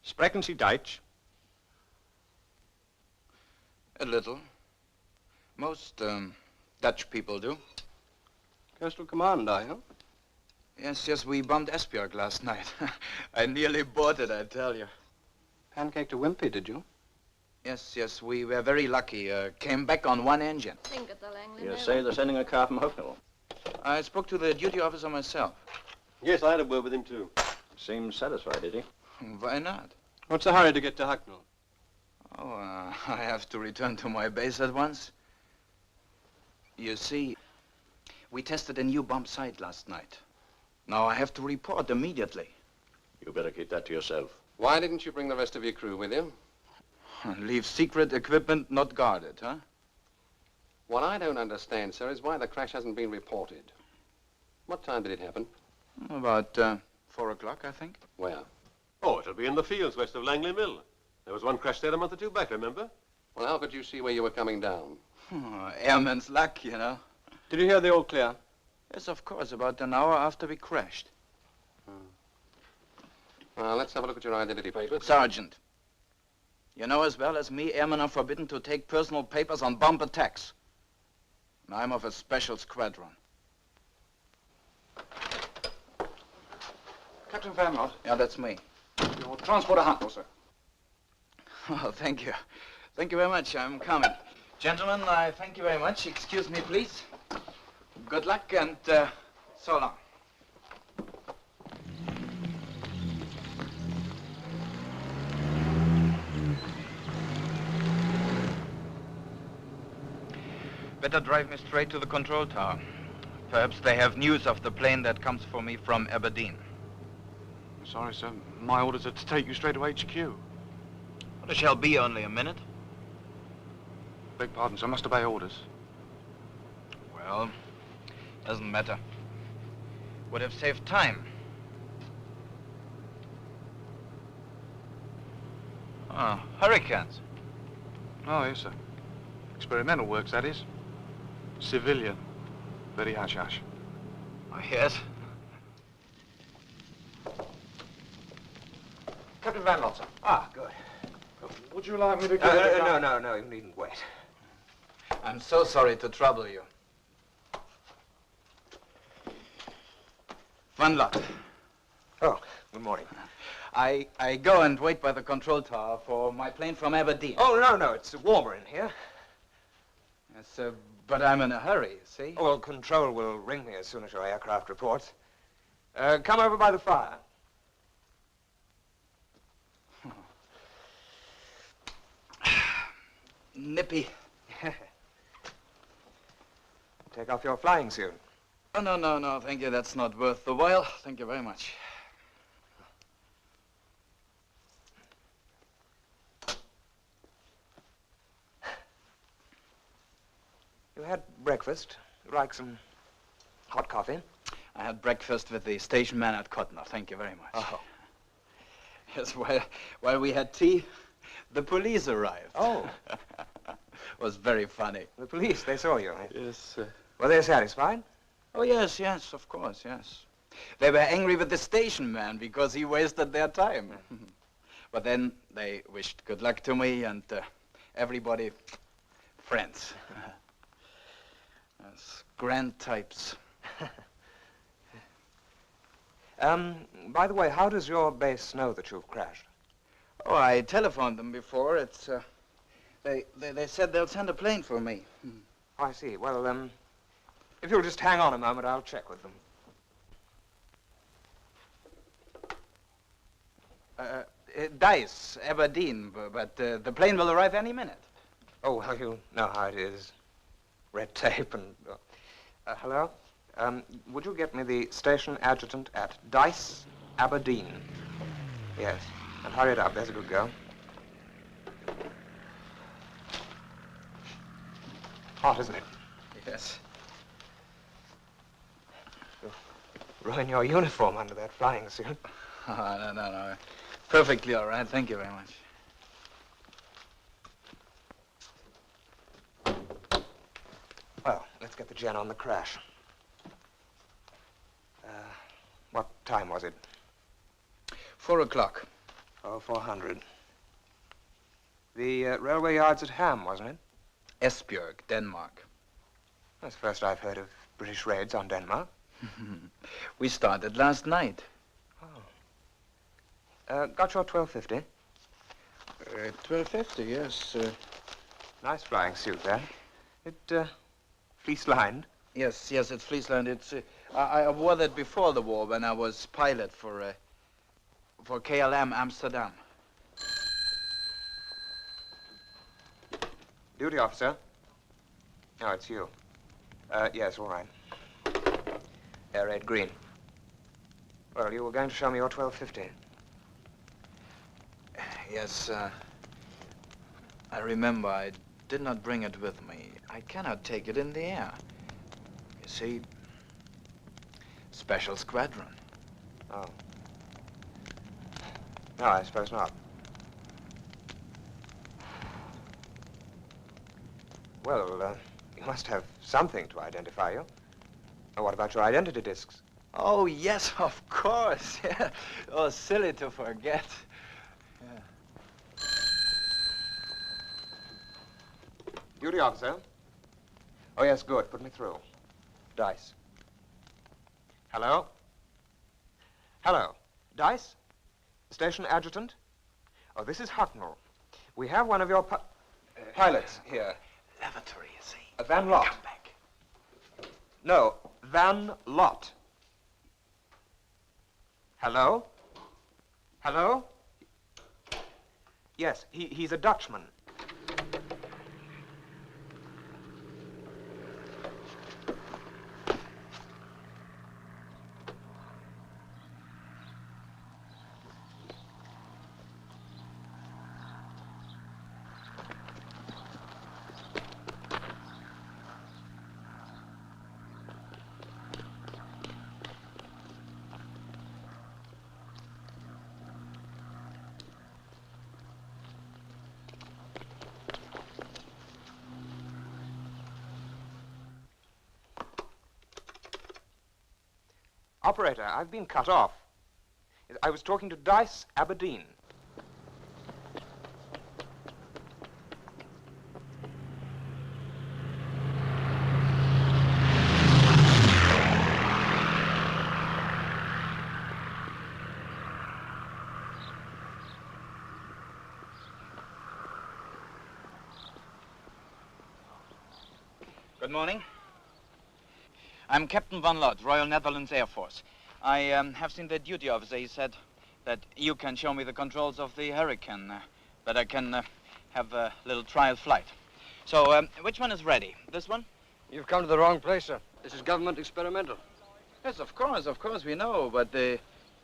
Sprechen Sie Deutsch? A little. Most, Dutch people do. Coastal Command, are you? Yes, we bombed Esbjerg last night. I nearly bought it, I tell you. Pancaked a wimpy, did you? Yes, we were very lucky. Came back on one engine. You say they're sending a car from Hucknall? I spoke to the duty officer myself. Yes, I had a word with him, too. Seems satisfied, did he? Why not? What's the hurry to get to Hucknall? Oh, I have to return to my base at once. You see, we tested a new bomb site last night. Now I have to report immediately. You better keep that to yourself. Why didn't you bring the rest of your crew with you? Leave secret equipment not guarded, huh? What I don't understand, sir, is why the crash hasn't been reported. What time did it happen? About 4 o'clock, I think. Where? Oh, it'll be in the fields west of Langley Mill. There was one crash there a month or two back, remember? Well, how could you see where you were coming down? Airman's luck, you know. Did you hear the all clear? Yes, of course, about an hour after we crashed. Well, let's have a look at your identity papers. Sergeant, you know as well as me, airmen are forbidden to take personal papers on bomb attacks. And I'm of a special squadron. Captain Van Lot. Yeah, that's me. Your transporter handle, sir. Oh, thank you. Thank you very much. I'm coming. Gentlemen, I thank you very much. Excuse me, please. Good luck and so long. Better drive me straight to the control tower. Perhaps they have news of the plane that comes for me from Aberdeen. Sorry, sir. My orders are to take you straight to HQ. Well, it shall be only a minute. Beg pardon, sir. I must obey orders. Well, doesn't matter. Would have saved time. Ah, hurricanes. Oh, yes, sir. Experimental works, that is. Civilian. Very hush-hush. Oh, yes. Captain Van Lot, sir. Ah, good. Would you like me to get No, you needn't wait. I'm so sorry to trouble you. Van Lot. Oh, good morning. I go and wait by the control tower for my plane from Aberdeen. Oh, no, it's warmer in here. Yes, but I'm in a hurry, you see? Oh, well, control will ring me as soon as your aircraft reports. Come over by the fire. Nippy. Take off your flying suit. Oh, no, thank you. That's not worth the while. Thank you very much. You had breakfast. You like some hot coffee? I had breakfast with the station man at Kottner. Thank you very much. Oh. Yes, while we had tea, the police arrived. Oh. It was very funny. The police, they saw you. Yes. Were they satisfied? Oh, yes, of course, yes. They were angry with the station man because he wasted their time. But then they wished good luck to me and everybody, friends. Yes, grand types. By the way, how does your base know that you've crashed? Oh, I telephoned them before. It's, they said they'll send a plane for me. Oh, I see. Well, if you'll just hang on a moment, I'll check with them. Dice, Aberdeen, but the plane will arrive any minute. Oh, well, you know how it is. Red tape and... hello? Would you get me the station adjutant at Dice, Aberdeen? Yes. And hurry it up. There's a good girl. Hot, isn't it? Yes. You'll ruin your uniform under that flying suit. Oh, no. Perfectly all right. Thank you very much. Well, let's get the gen on the crash. What time was it? 4 o'clock. Oh, 400. The railway yard's at Ham, wasn't it? Esbjerg, Denmark. That's the first I've heard of British raids on Denmark. We started last night. Got your 1250? 1250, yes. Nice flying suit, there. It, fleece-lined? Yes, it's fleece-lined. It's, I wore that before the war when I was pilot for KLM Amsterdam. Duty officer? Oh, it's you. Yes, all right. Air raid green. Well, you were going to show me your 1250. Yes, I remember I did not bring it with me. I cannot take it in the air. You see, special squadron. Oh. No, I suppose not. Well, you must have something to identify you. What about your identity discs? Oh, yes, of course. Yeah. Oh, silly to forget. Yeah. Duty officer. Oh, yes, good. Put me through. Dice. Hello? Hello. Dice? Station adjutant? Oh, this is Hucknall. We have one of your pilots here. Lavatory, you see. Van Lott. Come back. No, Van Lott. Hello? Hello? Yes, he's a Dutchman. Operator, I've been cut off. I was talking to Dice Aberdeen. Good morning. I'm Captain Van Lott, Royal Netherlands Air Force. I have seen the duty officer. He said that you can show me the controls of the Hurricane, that I can have a little trial flight. So, which one is ready? This one? You've come to the wrong place, sir. This is government experimental. Yes, of course, we know. But the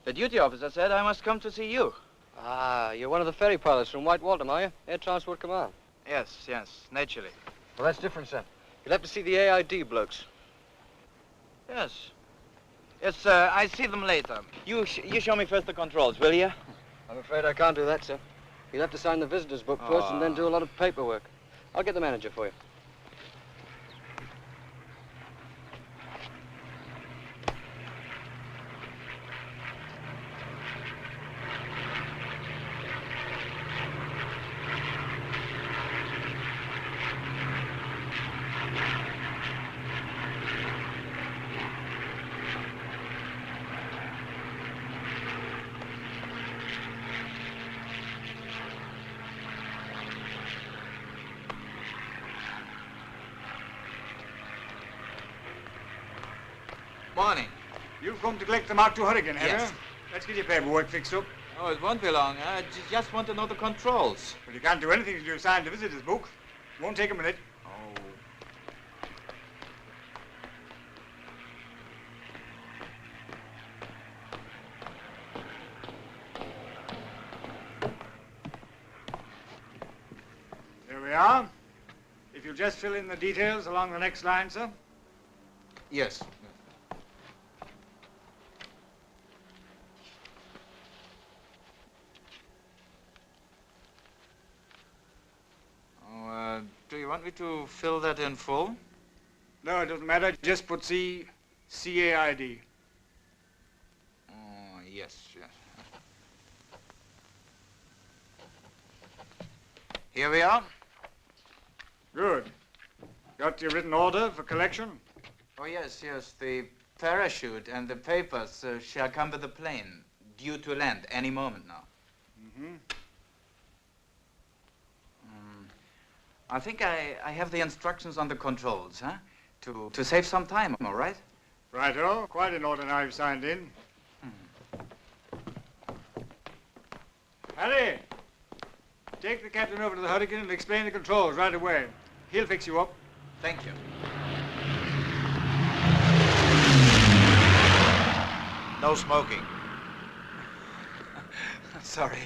duty officer said I must come to see you. Ah, you're one of the ferry pilots from White Waltham, are you? Air Transport Command. Yes, naturally. Well, that's different, sir. You'll have to see the AID blokes. Yes. Yes, I see them later. You show me first the controls, will you? I'm afraid I can't do that, sir. You'll have to sign the visitor's book first and then do a lot of paperwork. I'll get the manager for you. Morning. You've come to collect the Mark II Hurricane, have Yes. you? Let's get your paperwork fixed up. Oh, it won't be long. I just want to know the controls. Well, you can't do anything until you've signed the visitor's book. Won't take a minute. Oh. There we are. If you'll just fill in the details along the next line, sir. Yes. Oh, do you want me to fill that in full? No, it doesn't matter. Just put CAID. Oh, yes. Here we are. Good. Got your written order for collection? Oh, yes. The parachute and the papers shall come with the plane, due to land any moment now. Mm-hmm. I think I have the instructions on the controls, huh? To save some time, all right? Righto. Quite an order now you've signed in. Harry, take the captain over to the Hurricane and explain the controls right away. He'll fix you up. Thank you. No smoking. Sorry.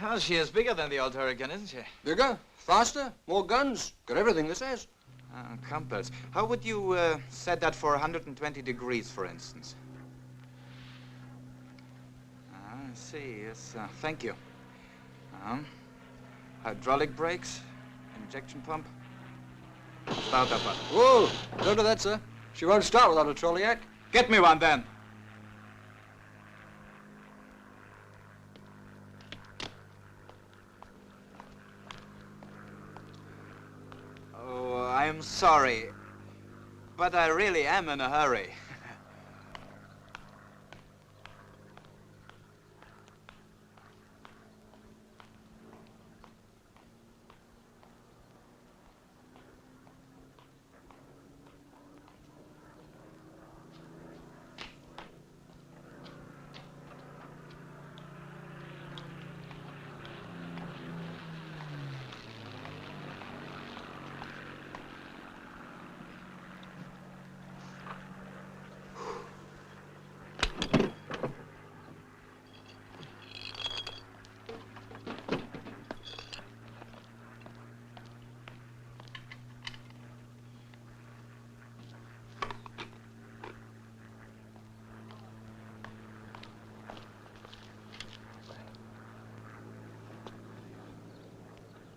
Well, she is bigger than the old Hurricane, isn't she? Bigger, faster, more guns. Got everything, this is. Compass. How would you set that for 120 degrees, for instance? I see, yes. Thank you. Hydraulic brakes, injection pump. Start that one. Whoa! Don't do that, sir. She won't start without a trolley-act. Get me one, then. Oh, I'm sorry, but I really am in a hurry.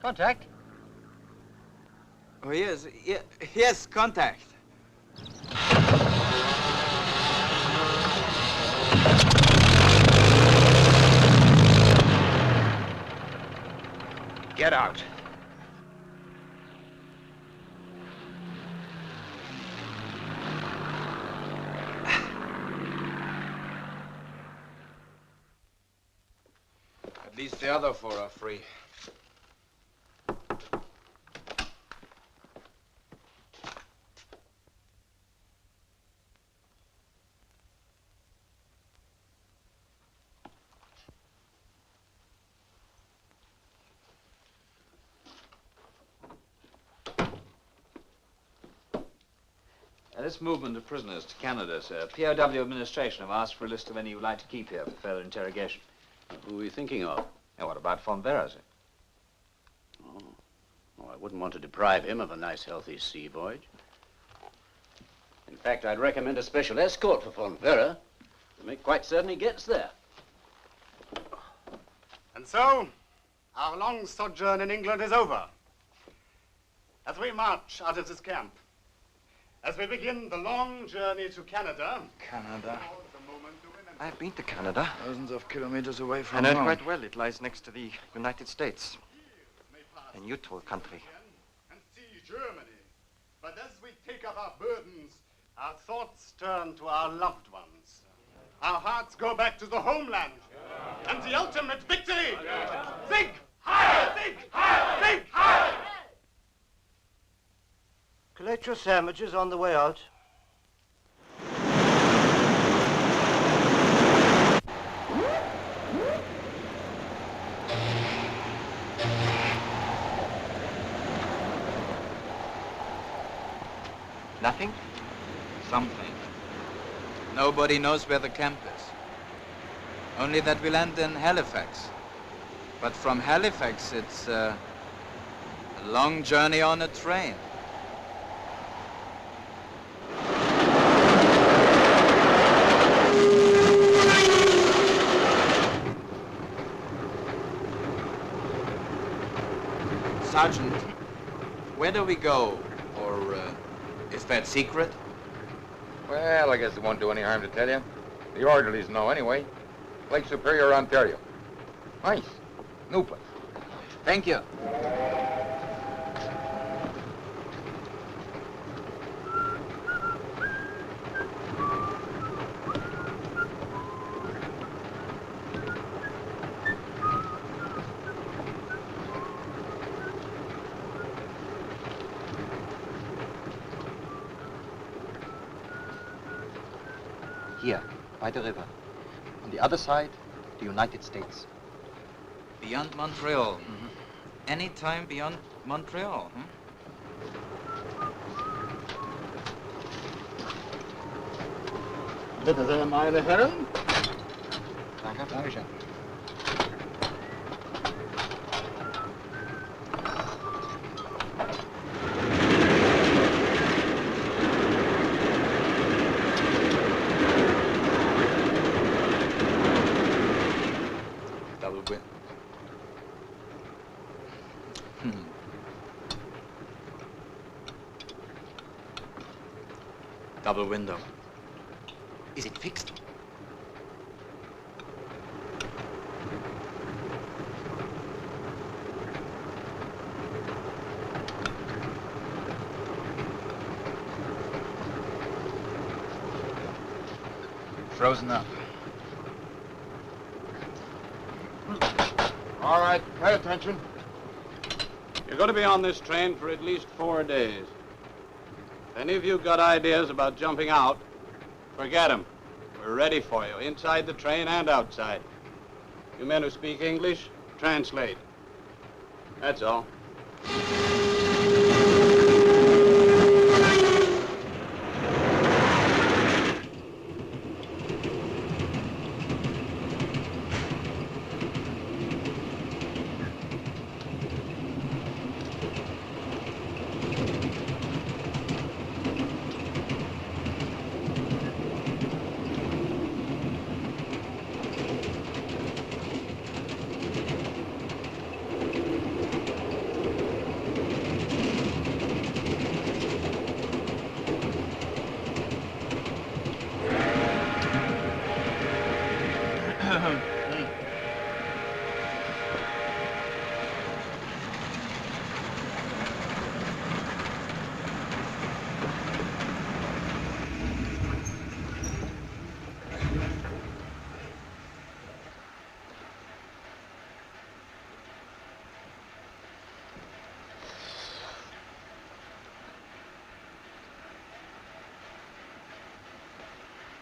Contact. Oh, yes, yes, contact. Get out. At least the other four are free. This movement of prisoners to Canada, sir. POW administration have asked for a list of any you'd like to keep here for further interrogation. Who are we thinking of? Now, what about Von Vera, sir? Oh, I wouldn't want to deprive him of a nice, healthy sea voyage. In fact, I'd recommend a special escort for Von Vera to make quite certain he gets there. And so, our long sojourn in England is over. As we march out of this camp, as we begin the long journey to Canada. Canada? I've been to Canada. Thousands of kilometers away from I know it home. quite well. It lies next to the United States. A neutral country. And see Germany. But as we take up our burdens, our thoughts turn to our loved ones. Our hearts go back to the homeland. And the ultimate victory. Think higher! Think higher! Think higher! Collect your sandwiches on the way out. Nothing? Something. Nobody knows where the camp is. Only that we land in Halifax. But from Halifax, it's a long journey on a train. Sergeant, where do we go? Or is that secret? Well, I guess it won't do any harm to tell you. The orderlies know anyway. Lake Superior, Ontario. Nice. New place. Thank you. Here, by the river. On the other side, the United States. Beyond Montreal. Any time beyond Montreal, Bitte sehr, meine Herren. Danke. Dankeschön. Double window. Is it fixed? Frozen up. All right, pay attention. You're going to be on this train for at least 4 days. If any of you got ideas about jumping out, forget them. We're ready for you, inside the train and outside. You men who speak English, translate. That's all.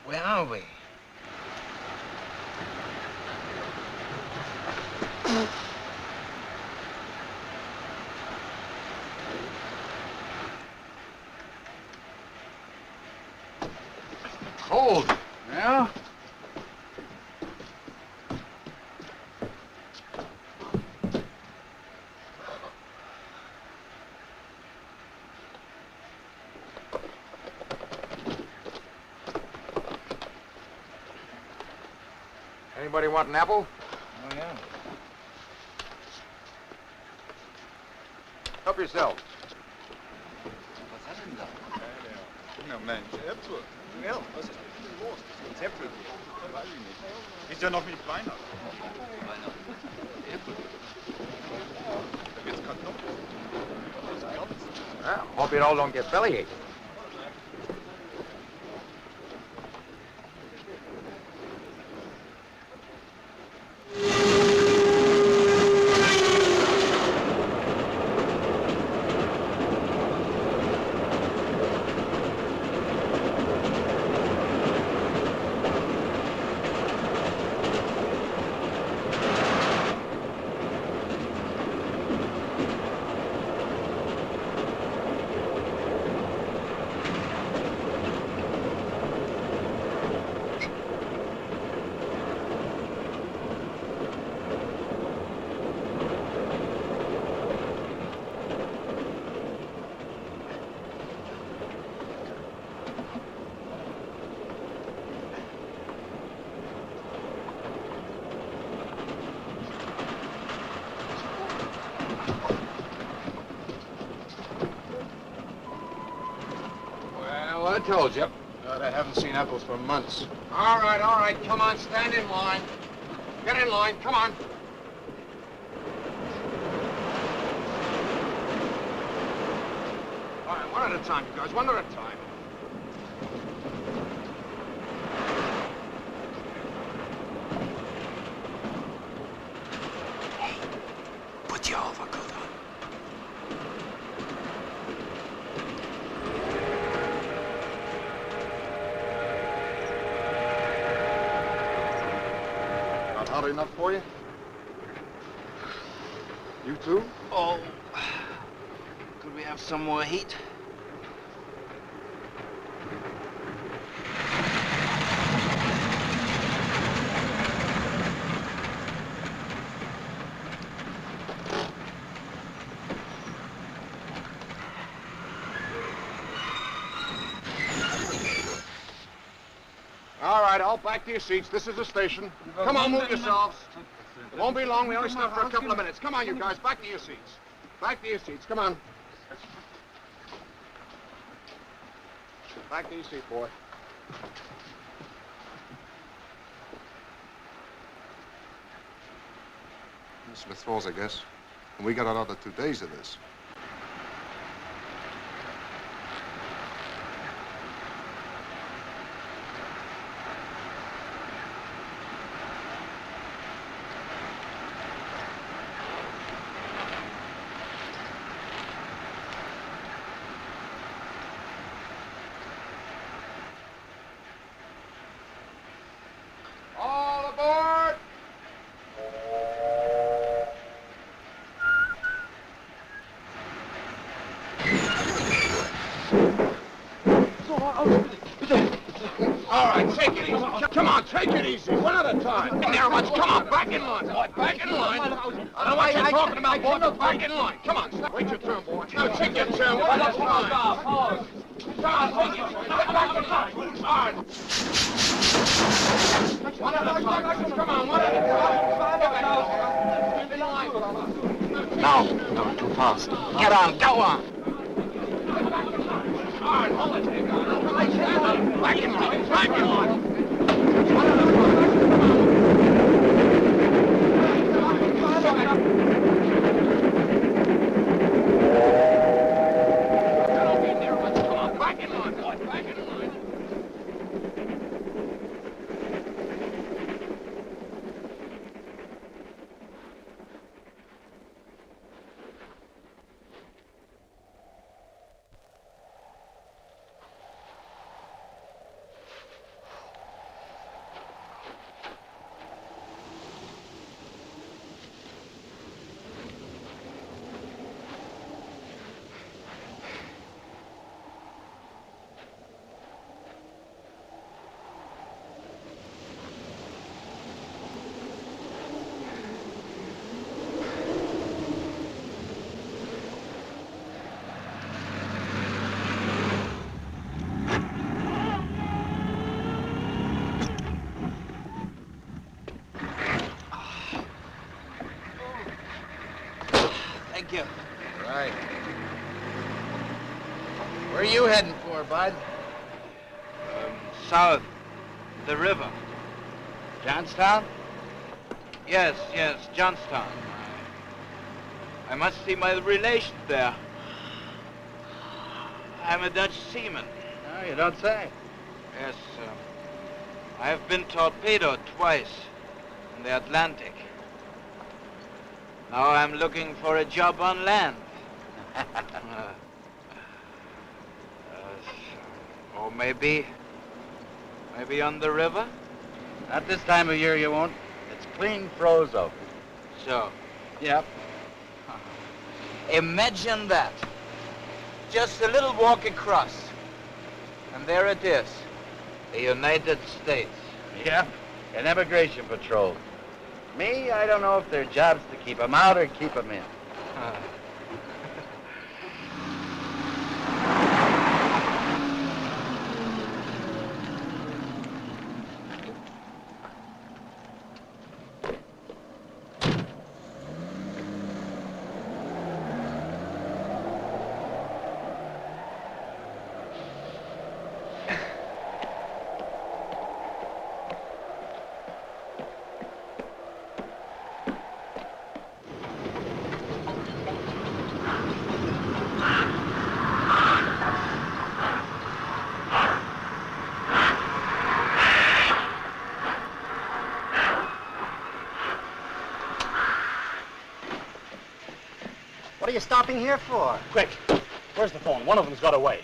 Where are we? Cold. Yeah? Anybody want an apple? Oh, yeah. Help yourself. Was hat denn da? Na Mensch, Äpfel. Ja, was ist mit Ihnen los? Das Äpfel. Weiß ich nicht. Ist ja noch nicht Weihnachten. Äpfel. Da gibt's Kartoffeln. Das ist ganz. Well, hope you all don't get bellyache. Well, I told you. God, I haven't seen apples for months. All right, come on, stand in line. Get in line, come on. All right, one at a time, you guys, one at a time. Put your overcoat on. Not hot enough for you? You too? Oh, could we have some more heat? All right, all back to your seats. This is the station. Come on, move yourselves. It won't be long. We only stop for a couple of minutes. Come on, you guys, back to your seats. Back to your seats. Come on. Back to your seat, boy. Smith Falls, I guess. And we got another 2 days of this. All aboard! All right, take it easy. Come on, take it easy. One at a time. There, once. Come on, back in line, boy. Back in line. I don't know what you're talking about, boy, but back in line. Come on, wait your turn, boy. Now, take your turn. One at a time. Pause. Come on, take it. Back in line. All right. One at a time. Come on, one at a time. No, too fast. Get on, go on. All right, hold it. Back in line, back in line. Thank you. Right. Where are you heading for, Bud? South. The river. Johnstown? Yes, Johnstown. I must see my relations there. I'm a Dutch seaman. Oh, you don't say? Yes, I have been torpedoed twice in the Atlantic. Now I'm looking for a job on land. Or maybe on the river? Not this time of year, you won't. It's clean froze open. So? Yep. Imagine that. Just a little walk across. And there it is. The United States. Yep. An immigration patrol. Me, I don't know if their job's to keep 'em out or keep 'em in. What are you stopping here for? Quick, where's the phone? One of them's got away.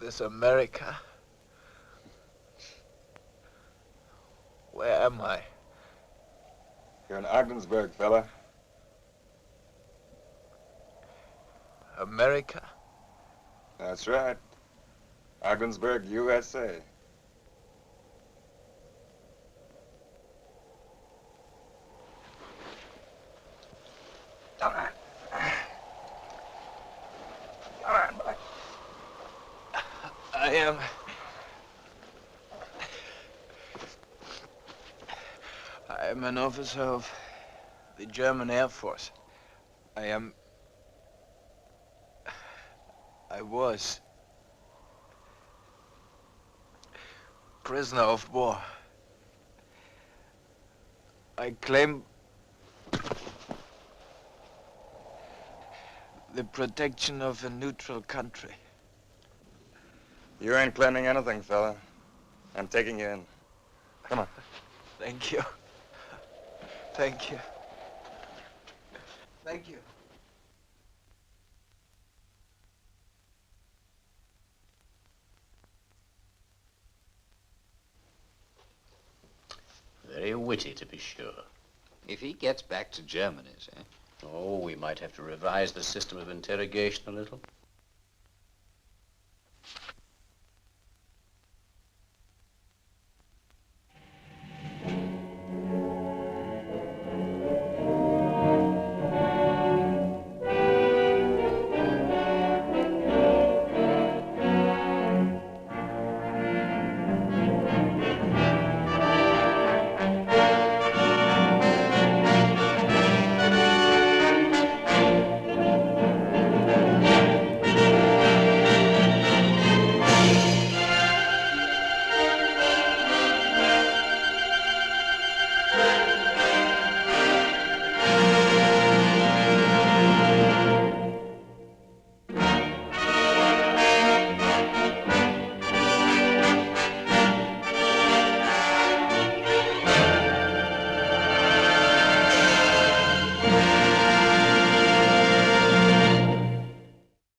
this America? Where am I? You're in Ogdensburg, fella. America? That's right. Ogdensburg, USA. All right. All right, boy. I am an officer of the German Air Force. I was prisoner of war. I claim the protection of a neutral country. You ain't claiming anything, fella. I'm taking you in. Come on. Thank you. Thank you. Thank you. Very witty, to be sure. If he gets back to Germany, sir. Oh, we might have to revise the system of interrogation a little.